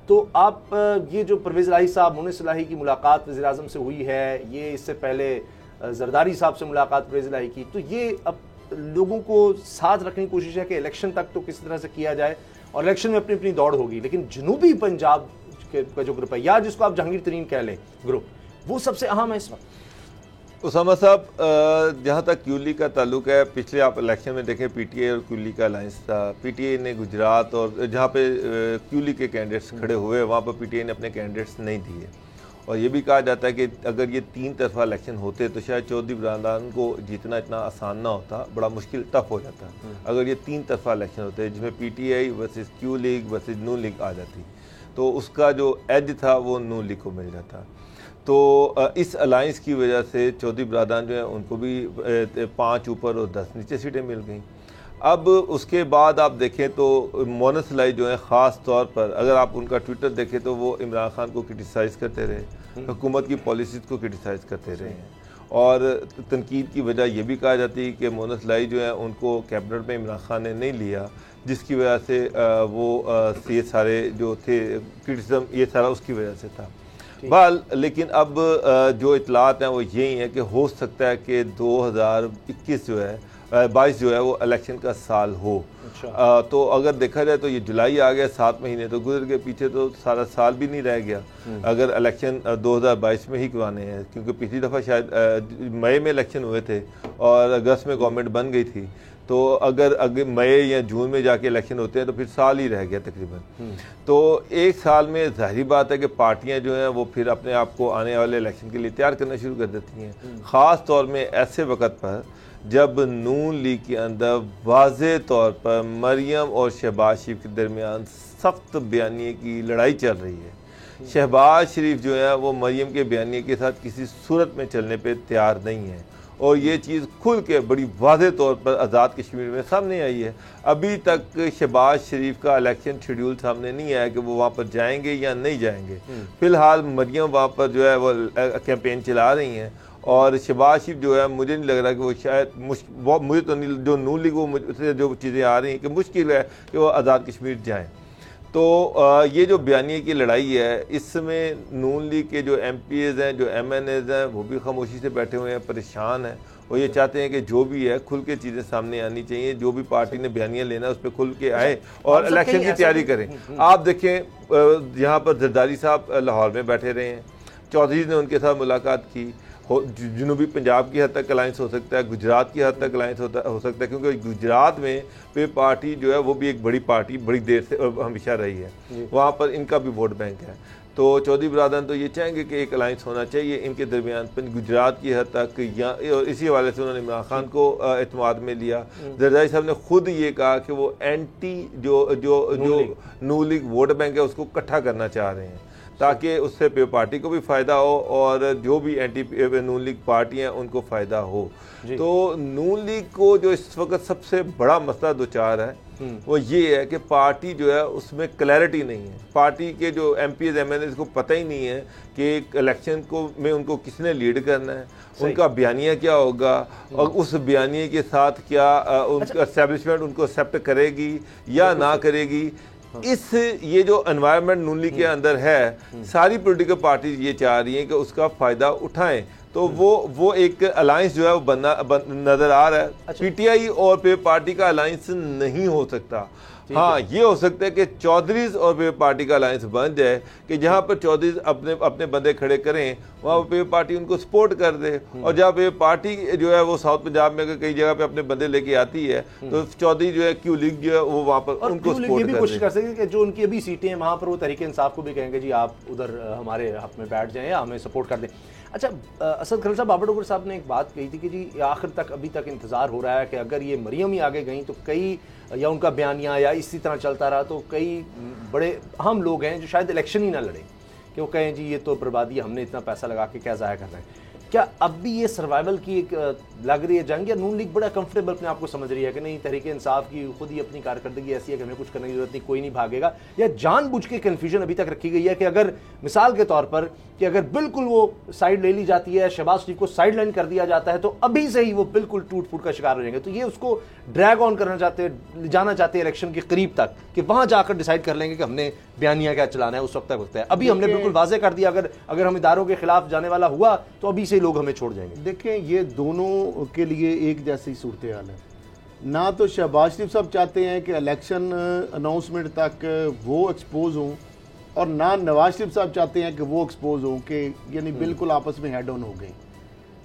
तो आप ये जो परवेज़ इलाही साहब मोनस इलाही की मुलाकात वज़ीर-ए-आज़म से हुई है, ये इससे पहले जरदारी साहब से मुलाकात परवेज़ इलाही की, तो ये अब लोगों को साथ रखने की कोशिश है कि इलेक्शन तक तो किसी तरह से किया जाए और इलेक्शन में अपनी अपनी दौड़ होगी, लेकिन जनूबी पंजाब का जो ग्रुप है या जिसको आप जहांगीर तरीन कह लें ग्रुप, वो सबसे अहम है इस वक्त। उसामा साहब, जहाँ तक क्यूली का ताल्लुक है, पिछले आप इलेक्शन में देखें PTI और क्यूली का अलायंस था। PTI ने गुजरात और जहाँ पे क्यूली के कैंडिडेट्स खड़े हुए वहाँ पर PTI ने अपने कैंडिडेट्स नहीं दिए, और ये भी कहा जाता है कि अगर ये 3 तरफा इलेक्शन होते तो शायद चौधरी बरादरान को जीतना इतना आसान ना होता, बड़ा मुश्किल टफ हो जाता। अगर ये 3 तरफा इलेक्शन होते जिसमें PTI versus Q league versus Noon league आ जाती तो उसका जो एज था वो नून लीग को मिल जाता। तो इस अलायंस की वजह से चौधरी बरादरान जो है उनको भी 5 ऊपर और 10 नीचे सीटें मिल गई। अब उसके बाद आप देखें तो मोनस इलाही जो है ख़ास तौर पर अगर आप उनका ट्विटर देखें तो वो इमरान खान को क्रिटिसाइज़ करते रहे, हुकूमत की पॉलिसीज़ को क्रिटिसाइज़ करते रहे हैं, और तनकीद की वजह यह भी कहा जाती है कि मोनस इलाही जो है उनको कैबिनेट में इमरान खान ने नहीं लिया, जिसकी वजह से वो ये सारे जो थे क्रिटिसिज्म ये सारा उसकी वजह से था। बहरहाल लेकिन अब जो इतलात हैं वो यही है कि हो सकता है कि 2021 जो है 22 जो है वो इलेक्शन का साल हो। तो अगर देखा जाए तो ये जुलाई आ गया, 7 महीने तो गुजर गए, पीछे तो सारा साल भी नहीं रह गया अगर इलेक्शन 2022 में ही करवाने हैं, क्योंकि पिछली दफ़ा शायद मई में इलेक्शन हुए थे और अगस्त में गवर्नमेंट बन गई थी। तो अगर मई या जून में जाके इलेक्शन होते हैं तो फिर साल ही रह गया तकरीबन। तो एक साल में जाहिर बात है कि पार्टियां जो हैं वो फिर अपने आप को आने वाले इलेक्शन के लिए तैयार करना शुरू कर देती हैं, ख़ास तौर में ऐसे वक्त पर जब नून लीग के अंदर वाज़े तौर पर मरियम और शहबाज शरीफ के दरमियान सख्त बयानिए की लड़ाई चल रही है। शहबाज शरीफ जो है वो मरियम के बयानिए के साथ किसी सूरत में चलने पे तैयार नहीं है और ये चीज़ खुल के बड़ी वाज़े तौर पर आज़ाद कश्मीर में सामने आई है। अभी तक शहबाज शरीफ का इलेक्शन शेड्यूल सामने नहीं आया कि वो वहाँ पर जाएंगे या नहीं जाएंगे। फ़िलहाल मरियम वहाँ पर जो है वो कैंपेन चला रही हैं और शहबाज शरीफ जो है मुझे नहीं लग रहा कि वो शायद मुझे तो नहीं, जो नून लीग वो से जो चीज़ें आ रही हैं कि मुश्किल है कि वो आज़ाद कश्मीर जाएँ। तो ये जो बयानिए की लड़ाई है इसमें नून लीग के जो MPs हैं, जो MNAs हैं, वो भी खामोशी से बैठे हुए हैं, परेशान हैं और ये चाहते हैं कि जो भी है खुल के चीज़ें सामने आनी चाहिए। जो भी पार्टी ने बयानिया लेना है उस पर खुल के आए और इलेक्शन की तैयारी करें। आप देखें यहाँ पर जरदारी साहब लाहौर में बैठे रहे हैं, चौधरी ने उनके साथ मुलाकात की, जनूबी पंजाब की हद तक अलायंस हो सकता है, गुजरात की हद तक अलायंस हो सकता है, क्योंकि गुजरात में पे पार्टी जो है वो भी एक बड़ी पार्टी बड़ी देर से हमेशा रही है, वहाँ पर इनका भी वोट बैंक है। तो चौधरी बरादर तो ये चाहेंगे कि एक अलायंस होना चाहिए इनके दरमियान गुजरात की हद तक, या इसी हवाले से उन्होंने इमरान खान को एतमाद में लिया। जरदारी साहब ने खुद ये कहा कि वो एंटी जो नून लीग वोट बैंक है उसको इकट्ठा करना चाह रहे हैं ताकि उससे पे पार्टी को भी फ़ायदा हो और जो भी एंटी नून लीग पार्टी हैं उनको फ़ायदा हो। तो नून लीग को जो इस वक्त सबसे बड़ा मसला दो चार है वो ये है कि पार्टी जो है उसमें क्लैरिटी नहीं है। पार्टी के जो MPs MNAs को पता ही नहीं है कि इलेक्शन को में उनको किसने लीड करना है, उनका बयानिया क्या होगा और उस बयानिए के साथ क्या उनका एस्टेब्लिशमेंट उनको एक्सेप्ट करेगी या ना करेगी। इस ये जो एनवायरनमेंट नून लीग के अंदर है, सारी पॉलिटिकल पार्टी ये चाह रही हैं कि उसका फ़ायदा उठाएं। तो वो एक अलायंस जो है वो नज़र आ रहा है। PTI और पे पार्टी का अलायंस नहीं हो सकता। हाँ, ये हो सकता है कि चौधरीज और पे पार्टी का अलायंस बन जाए कि जहाँ पर चौधरीज अपने बंदे खड़े करें वहाँ पे पार्टी उनको सपोर्ट कर दे, और जहाँ पे पार्टी जो है वो साउथ पंजाब में कई जगह पे अपने बंदे लेके आती है तो चौधरी जो है क्यू लीग जो है वो वहाँ पर उनको सपोर्ट कर कोशिश कर सके कि जो उनकी अभी सीटें हैं वहाँ पर वो तहरीक इंसाफ को भी कहेंगे जी आप उधर हमारे हक में बैठ जाएं या हमें सपोर्ट कर दें। अच्छा, असद खलील साहब, बाबर साहब ने एक बात कही थी कि जी आखिर तक अभी तक इंतज़ार हो रहा है कि अगर ये मरियम ही आगे गई तो कई या उनका बयानिया या इसी तरह चलता रहा तो कई बड़े अहम लोग हैं जो शायद इलेक्शन ही ना लड़ें कि वो कहें जी ये तो बर्बादी, हमने इतना पैसा लगा के क्या ज़ाया कर रहे हैं। क्या अब भी ये सर्वाइवल की एक लग रही है जंग, या नून लीग बड़ा कंफर्टेबल अपने आप को समझ रही है कि नहीं तहरीक इंसाफ की खुद ही अपनी कारकर्दगी ऐसी है कि हमें कुछ करने की जरूरत नहीं, कोई नहीं भागेगा, या जानबूझ के कन्फ्यूजन अभी तक रखी गई है कि अगर मिसाल के तौर पर कि अगर बिल्कुल वो साइड ले ली जाती है, शहबाज शरीफ को साइड लाइन कर दिया जाता है तो अभी से ही वो बिल्कुल टूट फूट का शिकार हो जाएंगे। तो ये उसको ड्रैग ऑन करना चाहते हैं, जाना चाहते हैं इलेक्शन के करीब तक कि वहां जाकर डिसाइड कर लेंगे कि हमने बयानिया क्या चलाना है, उस वक्त तक होता है। अभी हमने बिल्कुल वाजे कर दिया अगर हम इदारों के खिलाफ जाने वाला हुआ तो अभी से लोग हमें छोड़ जाएंगे। देखें, ये दोनों के लिए एक जैसी सूरत हाल है। ना तो शहबाज शरीफ साहब चाहते हैं कि इलेक्शन अनाउंसमेंट तक वो एक्सपोज हों, और ना नवाज शरीफ साहब चाहते हैं कि वो एक्सपोज हों कि यानी बिल्कुल आपस में हेड ऑन हो गए।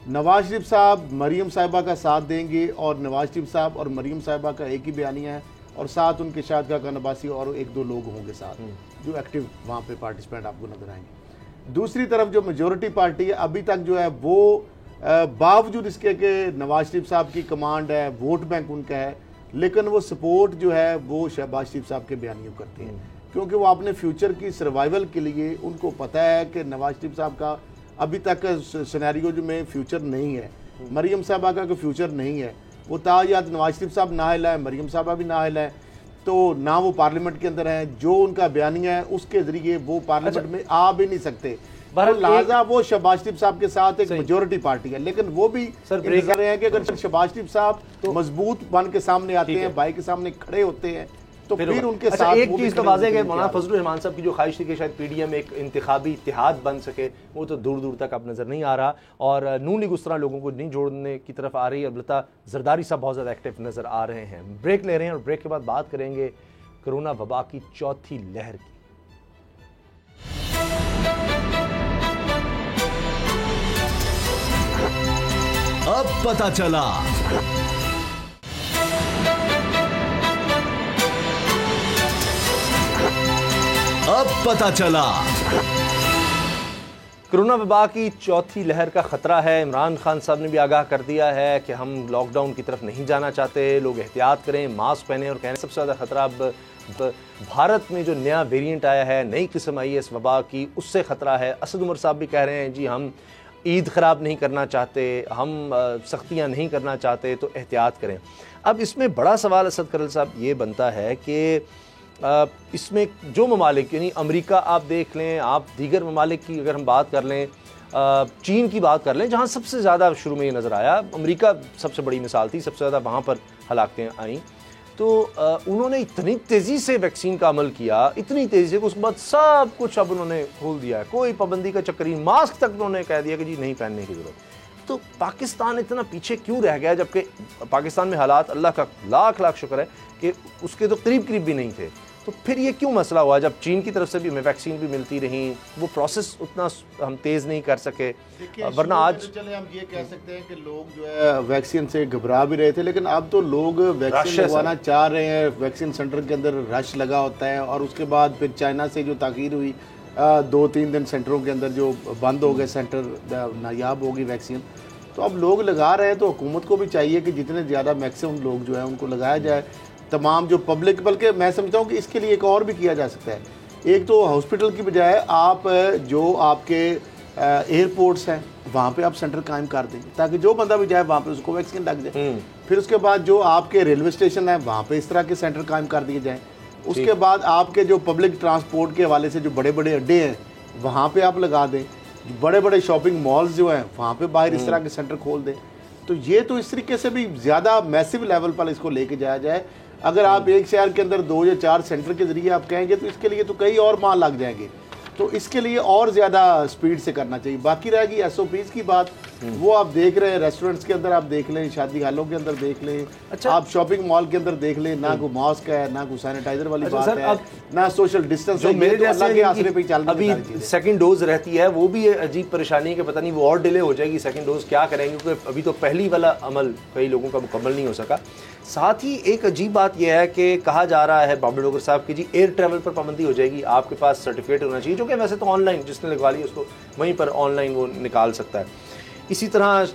नवाज शरीफ साहब मरियम साहिबा का साथ देंगे और नवाज शरीफ साहब और मरियम साहिबा का एक ही बयानिया है, और साथ उनके शाहिद खान अब्बासी और एक दो लोग होंगे साथ जो एक्टिव वहाँ पे पार्टिसिपेंट आपको नजर आएंगे। दूसरी तरफ जो मेजोरिटी पार्टी है अभी तक जो है वो बावजूद इसके कि नवाज शरीफ साहब की कमांड है, वोट बैंक उनका है, लेकिन वो सपोर्ट जो है वो शहबाज शरीफ साहब के बयानियों करते हैं, क्योंकि वो अपने फ्यूचर की सर्वाइवल के लिए उनको पता है कि नवाज शरीफ साहब का अभी तक सिनेरियो जो में फ्यूचर नहीं है, मरियम साहबा का कोई फ्यूचर नहीं है। वो तायात नवाज शरीफ साहब नाअहल है, मरियम साहबा भी नाअहल है, तो ना वो पार्लियामेंट के अंदर हैं, जो उनका बयानिया है उसके जरिए वो पार्लियामेंट में आ भी नहीं सकते। तो लिहाजा वो शहबाज शरीफ साहब के साथ एक मेजोरिटी पार्टी है, लेकिन वो भी इंतजार कर रहे हैं कि अगर शहबाज शरीफ साहब मजबूत बन के सामने आते हैं, भाई के सामने खड़े होते हैं, तो फिर उनके अच्छा, साथ एक चीज़ तो वाज़ेह है कि मौलाना फजलुर रहमान साहब की जो ख्वाहिश थी कि शायद पीडीएम एक इंतखाबी इत्तेहाद बन सके, वो तो दूर दूर तक अब नज़र नहीं आ रहा, और नून लीग उस तरह लोगों को नहीं जोड़ने की तरफ आ रही है। अलबत्ता जरदारी साहब बहुत ज़्यादा एक्टिव नज़र आ रहे हैं। ब्रेक ले रहे हैं और ब्रेक के बाद बात करेंगे कोरोना वबा की चौथी लहर की। अब पता चला। अब पता चला। कोरोना वबा की चौथी लहर का खतरा है। इमरान खान साहब ने भी आगाह कर दिया है कि हम लॉकडाउन की तरफ नहीं जाना चाहते, लोग एहतियात करें, मास्क पहने, और कहने सबसे ज़्यादा खतरा अब भारत में जो नया वेरिएंट आया है, नई किस्म आई है इस वबा की, उससे खतरा है। असद उमर साहब भी कह रहे हैं जी हम ईद ख़राब नहीं करना चाहते, हम सख्तियाँ नहीं करना चाहते, तो एहतियात करें। अब इसमें बड़ा सवाल असद करल साहब ये बनता है कि इसमें जो ममालिक, यानी अमेरिका आप देख लें, आप दीगर ममालिक की अगर हम बात कर लें, चीन की बात कर लें, जहाँ सबसे ज़्यादा शुरू में ये नज़र आया, अमेरिका सबसे बड़ी मिसाल थी, सबसे ज़्यादा वहाँ पर हलाकतें आईं, तो उन्होंने इतनी तेज़ी से वैक्सीन का अमल किया, इतनी तेज़ी से, उसके बाद सब कुछ अब उन्होंने खोल दिया है, कोई पाबंदी का चक्कर नहीं, मास्क तक उन्होंने कह दिया कि जी नहीं पहनने की ज़रूरत। तो पाकिस्तान इतना पीछे क्यों रह गया, जबकि पाकिस्तान में हालात अल्लाह का लाख लाख शुक्र है कि उसके तो करीब करीब भी नहीं थे। तो फिर ये क्यों मसला हुआ जब चीन की तरफ से भी हमें वैक्सीन भी मिलती रही, वो प्रोसेस उतना हम तेज़ नहीं कर सके, वरना आज चले हम ये कह सकते हैं कि लोग जो है वैक्सीन से घबरा भी रहे थे, लेकिन अब तो लोग वैक्सीन लगवाना चाह रहे हैं। वैक्सीन सेंटर के अंदर रश लगा होता है, और उसके बाद फिर चाइना से जो ताकीर हुई, 2-3 दिन सेंटरों के अंदर जो बंद हो गए सेंटर, नायाब होगी वैक्सीन, तो अब लोग लगा रहे हैं। तो हुकूमत को भी चाहिए कि जितने ज़्यादा मैक्सिमम लोग जो है उनको लगाया जाए, तमाम जो पब्लिक, बल्कि मैं समझता हूँ कि इसके लिए एक और भी किया जा सकता है। एक तो हॉस्पिटल की बजाय आप जो आपके एयरपोर्ट्स हैं वहाँ पे आप सेंटर कायम कर दें, ताकि जो बंदा भी जाए वहाँ पे उसको वैक्सीन लग जाए। फिर उसके बाद जो आपके रेलवे स्टेशन है वहाँ पे इस तरह के सेंटर कायम कर दिए जाएँ। उसके बाद आपके जो पब्लिक ट्रांसपोर्ट के हवाले से जो बड़े बड़े अड्डे हैं वहाँ पे आप लगा दें, बड़े बड़े शॉपिंग मॉल्स जो हैं वहाँ पे बाहर इस तरह के सेंटर खोल दें। तो ये तो इस तरीके से भी ज़्यादा मैसिव लेवल पर इसको लेके जाया जाए। अगर आप एक शहर के अंदर 2 या 4 सेंटर के ज़रिए आप कहेंगे तो इसके लिए तो कई और माह लग जाएंगे, तो इसके लिए और ज़्यादा स्पीड से करना चाहिए। बाकी रहेगी SOPs की बात, वो आप देख रहे हैं, रेस्टोरेंट्स के अंदर आप देख लें, शादी हालों के अंदर देख लें, अच्छा, आप शॉपिंग मॉल के अंदर देख लें, ना कोई मास्क है, ना कोई सैनिटाइजर वाली बात सर, है, ना सोशल डिस्टेंस जो है। मेरे तो अल्लाह के आसरे पे चल अभी सेकंड डोज रहती है, वो भी अजीब परेशानी है कि पता नहीं वो और डिले हो जाएगी, सेकंड डोज क्या करेंगे, क्योंकि अभी तो पहली वाला अमल कई लोगों का मुकम्मल नहीं हो सका। साथ ही एक अजीब बात यह है कि कहा जा रहा है बाबर डोगर साहब की जी एयर ट्रैवल पर पाबंदी हो जाएगी, आपके पास सर्टिफिकेट होना चाहिए, जो कि वैसे तो ऑनलाइन जिसने लगवा लिया उसको वहीं पर ऑनलाइन वो निकाल सकता है। इसी तरह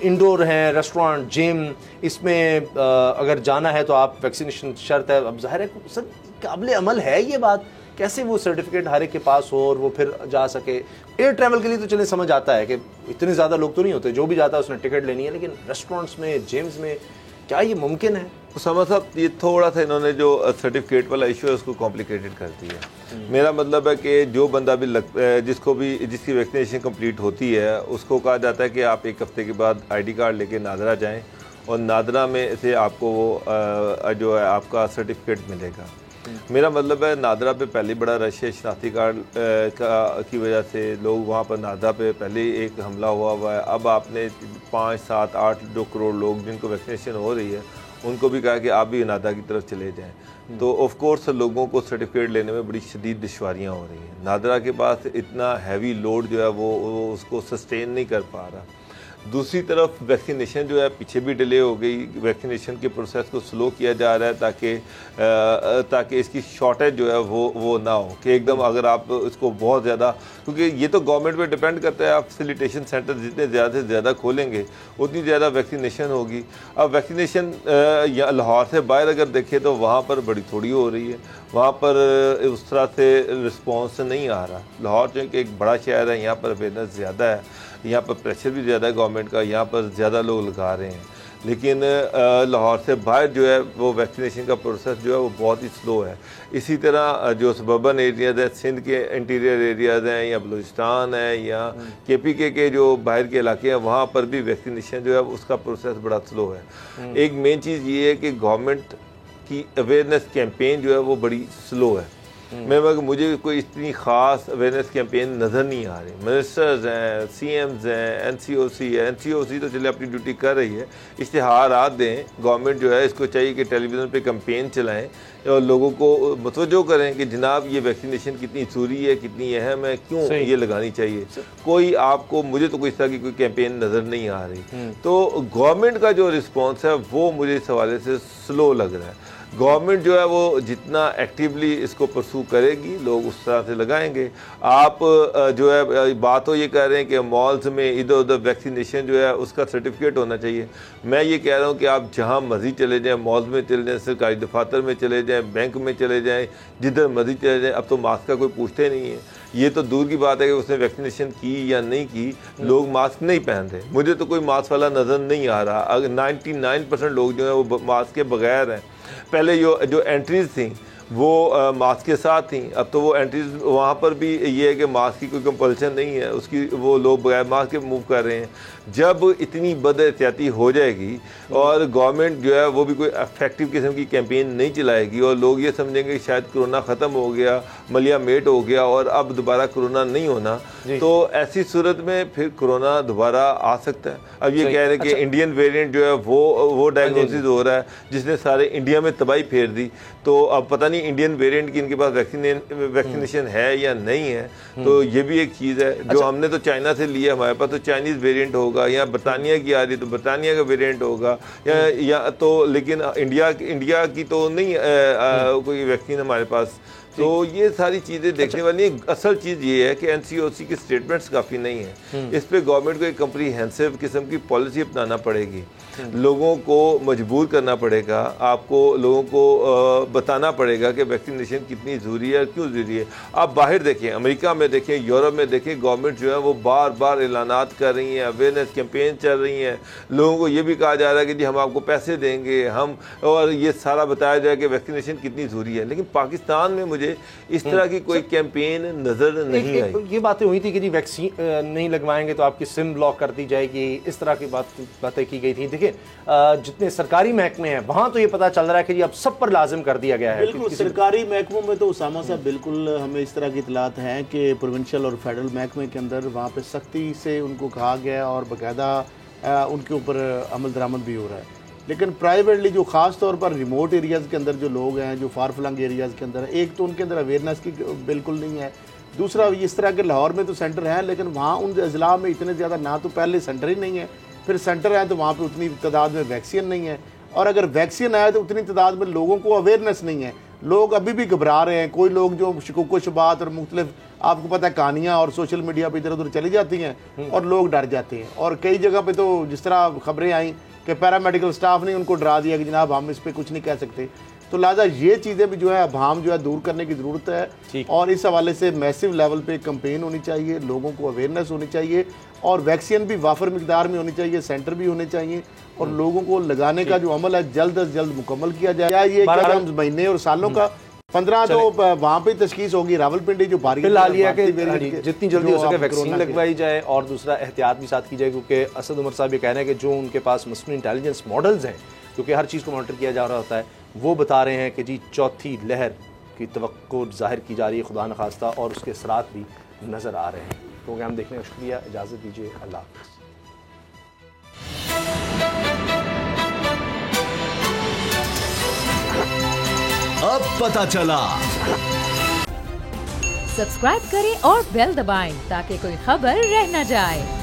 इंडोर हैं, रेस्टोरेंट, जिम, इसमें अगर जाना है तो आप वैक्सीनेशन शर्त है। अब ज़ाहिर है सर काबिल अमल है ये बात, कैसे वो सर्टिफिकेट हर एक के पास हो और वो फिर जा सके। एयर ट्रैवल के लिए तो चले समझ आता है कि इतने ज़्यादा लोग तो नहीं होते, जो भी जाता है उसने टिकट लेनी है, लेकिन रेस्टोरेंट्स में, जिम्स में क्या ये मुमकिन है? उसामा साहब, ये थोड़ा सा इन्होंने जो सर्टिफिकेट वाला इशू है उसको कॉम्प्लिकेटेड कर दिया। मेरा मतलब है कि जो बंदा भी जिसकी वैक्सीनेशन कंप्लीट होती है उसको कहा जाता है कि आप 1 हफ्ते के बाद ID कार्ड लेके नादरा जाएं, और नादरा में से आपको वो जो है आपका सर्टिफिकेट मिलेगा। मेरा मतलब है नादरा पे पहले बड़ा रश है, शनाख्ती कार्ड की वजह से लोग वहाँ पर नादरा पे पहले एक हमला हुआ है। अब आपने 5, 7, 8 2 करोड़ लोग जिनको वैक्सीनेशन हो रही है उनको भी कहा कि आप भी नादरा की तरफ चले जाएं, तो ऑफ कोर्स लोगों को सर्टिफिकेट लेने में बड़ी शदीद दुश्वारियाँ हो रही हैं। नादरा के पास इतना हैवी लोड जो है वो उसको सस्टेन नहीं कर पा रहा। दूसरी तरफ वैक्सीनेशन जो है पीछे भी डिले हो गई, वैक्सीनेशन के प्रोसेस को स्लो किया जा रहा है ताकि इसकी शॉर्टेज जो है वो ना हो कि एकदम अगर आप इसको बहुत ज़्यादा, क्योंकि ये तो गवर्नमेंट पे डिपेंड करता है, आप फैसिलिटेशन सेंटर जितने ज़्यादा से ज़्यादा खोलेंगे उतनी ज़्यादा वैक्सीनेशन होगी। अब वैक्सीनेशन या लाहौर से बाहर अगर देखें तो वहाँ पर बड़ी थोड़ी हो रही है, वहाँ पर उस तरह से रिस्पॉन्स नहीं आ रहा। लाहौर जो एक बड़ा शहर है, यहाँ पर अवेयरनेस ज़्यादा है, यहाँ पर प्रेशर भी ज़्यादा है गवर्नमेंट का, यहाँ पर ज़्यादा लोग लगा रहे हैं, लेकिन लाहौर से बाहर जो है वो वैक्सीनेशन का प्रोसेस जो है वो बहुत ही स्लो है। इसी तरह जो सबर्बन एरियाज़ है, सिंध के इंटीरियर एरियाज़ हैं या बलूचिस्तान है या KPK के जो बाहर के इलाके हैं, वहाँ पर भी वैक्सीनेशन जो है उसका प्रोसेस बड़ा स्लो है। एक मेन चीज़ ये है कि गवर्नमेंट की अवेयरनेस कैंपेन जो है वो बड़ी स्लो है। मुझे कोई इतनी ख़ास अवेयरनेस कैंपेन नज़र नहीं आ रही। मिनिस्टर्स हैं, CMs हैं, NCOC है, NCOC तो चले अपनी ड्यूटी कर रही है, इश्तिहारात दें। गवर्नमेंट जो है इसको चाहिए कि टेलीविज़न पे कैंपेन चलाएं और लोगों को मतवज्जो करें कि जनाब ये वैक्सीनेशन कितनी ज़रूरी है, कितनी अहम है, क्यों ये लगानी चाहिए। कोई आपको, मुझे तो कोई इस तरह की कोई कैंपेन नज़र नहीं आ रही। तो गवर्नमेंट का जो रिस्पॉन्स है वो मुझे इस हवाले से स्लो लग रहा है। गवर्नमेंट जो है वो जितना एक्टिवली इसको परसू करेगी, लोग उस तरह से लगाएंगे। आप जो है बात तो ये कह रहे हैं कि मॉल्स में इधर उधर वैक्सीनेशन जो है उसका सर्टिफिकेट होना चाहिए। मैं ये कह रहा हूँ कि आप जहाँ मर्जी चले जाएं, मॉल्स में चले जाएं, सरकारी दफातर में चले जाएं, बैंक में चले जाएं, जिधर मर्जी चले जाएं, अब तो मास्क का कोई पूछते नहीं है। ये तो दूर की बात है कि उसने वैक्सीनेशन की या नहीं की, लोग मास्क नहीं पहन रहे। मुझे तो कोई मास्क वाला नज़र नहीं आ रहा। अगर 99% लोग जो है वो मास्क के बगैर हैं। पहले जो एंट्रीज थी वो मास्क के साथ थी, अब तो वो एंट्रीज वहाँ पर भी ये है कि मास्क की कोई कंपल्शन नहीं है, उसकी वो लोग बगैर मास्क के मूव कर रहे हैं। जब इतनी बदएहतियाती हो जाएगी और गवर्नमेंट जो है वो भी कोई इफेक्टिव किस्म की कैंपेन नहीं चलाएगी और लोग ये समझेंगे कि शायद कोरोना ख़त्म हो गया, मलिया मेट हो गया और अब दोबारा कोरोना नहीं होना, तो ऐसी सूरत में फिर कोरोना दोबारा आ सकता है। अब ये कह रहे हैं कि इंडियन वेरिएंट जो है वो डायग्नोसिस हो रहा है जिसने सारे इंडिया में तबाही फेर दी। तो अब पता नहीं इंडियन वेरिएंट की इनके पास वैक्सीनेशन है या नहीं है। तो ये भी एक चीज़ है जो हमने तो चाइना से लिया, हमारे पास तो चाइनीज़ वेरिएंट होगा, या बरतानिया की आ रही तो बरतानिया का वेरिएंट होगा, या तो लेकिन इंडिया की तो नहीं कोई वैक्सीन हमारे पास। तो ये सारी चीज़ें देखने वाली हैं। असल चीज़ ये है कि NCOC की स्टेटमेंट्स काफ़ी नहीं है। इस पे गवर्नमेंट को एक कम्प्रीहेंसिव किस्म की पॉलिसी अपनाना पड़ेगी, लोगों को मजबूर करना पड़ेगा, आपको लोगों को बताना पड़ेगा कि वैक्सीनेशन कितनी ज़रूरी है, क्यों ज़रूरी है। आप बाहर देखें, अमेरिका में देखें, यूरोप में देखें, गवर्नमेंट जो है वो बार बार ऐलानात कर रही हैं, अवेयरनेस कैंपेन चल रही हैं। लोगों को ये भी कहा जा रहा है कि जी हम आपको पैसे देंगे, हम, और ये सारा बताया जाए कि वैक्सीनेशन कितनी ज़रूरी है। लेकिन पाकिस्तान में मुझे इस तरह की कोई कैंपेन नजर नहीं आई। ये बातें हुई थी कि जी वैक्सीन नहीं लगवाएंगे तो आपकी सिम ब्लॉक कर दी जाएगी, इस तरह की बातें की गई थी। देखिए जितने सरकारी महकमे हैं वहां तो ये पता चल रहा है कि जी अब सब पर लाजिम कर दिया गया है। बिल्कुल, सरकारी महकमों में तो उसामा साहब बिल्कुल हमें इस तरह की इतलात हैं कि प्रोविंशियल और फेडरल महकमे के अंदर वहाँ पे सख्ती से उनको कहा गया है और बाकायदा उनके ऊपर अमल दरामद भी हो रहा है। लेकिन प्राइवेटली जो ख़ास तौर पर रिमोट एरियाज़ के अंदर जो लोग हैं, जो फार फ्लंग एरियाज़ के अंदर, एक तो उनके अंदर अवेयरनेस की बिल्कुल नहीं है। दूसरा, इस तरह के लाहौर में तो सेंटर हैं लेकिन वहाँ उन अजला में इतने ज़्यादा ना तो पहले सेंटर ही नहीं है, फिर सेंटर है तो वहाँ पे उतनी तादाद में वैक्सीन नहीं है, और अगर वैक्सीन आए तो उतनी तादाद में लोगों को अवेयरनेस नहीं है। लोग अभी भी घबरा रहे हैं। कोई लोग जो शुकुक-ओ-शुबात और मुख्तलिफ, आपको पता है, कहानियाँ और सोशल मीडिया पर इधर उधर चली जाती हैं और लोग डर जाते हैं। और कई जगह पर तो जिस तरह खबरें आई कि पैरामेडिकल स्टाफ ने उनको डरा दिया कि जनाब हम इस पर कुछ नहीं कह सकते। तो लिहाजा ये चीज़ें भी जो है अभाम जो है दूर करने की ज़रूरत है और इस हवाले से मैसिव लेवल पे कंपेन होनी चाहिए, लोगों को अवेयरनेस होनी चाहिए और वैक्सीन भी वाफर मिकदार में होनी चाहिए, सेंटर भी होने चाहिए और लोगों को लगाने का जो अमल है जल्द अज जल्द मुकम्मल किया जाए। ये महीने और सालों का 15 तो वहाँ पे तशखीस होगी, रावलपिंडी जो बारी जितनी जल्दी हो सके वैक्सीन लगवाई जाए और दूसरा एहतियात भी साथ की जाए, क्योंकि असद उमर साहब ये कह रहे हैं कि जो उनके पास मसनूई इंटेलिजेंस मॉडल्स हैं, क्योंकि हर चीज़ को मॉनिटर किया जा रहा होता है, वो बता रहे हैं कि जी चौथी लहर की तवक्को ज़ाहिर की जा रही है खुदा न खास्ता, और उसके असरात भी नज़र आ रहे हैं। प्रोग्राम देखने का शुक्रिया, इजाज़त दीजिए, अल्लाह हाफ़िज़। अब पता चला। सब्सक्राइब करें और बेल दबाएं ताकि कोई खबर रह न जाए।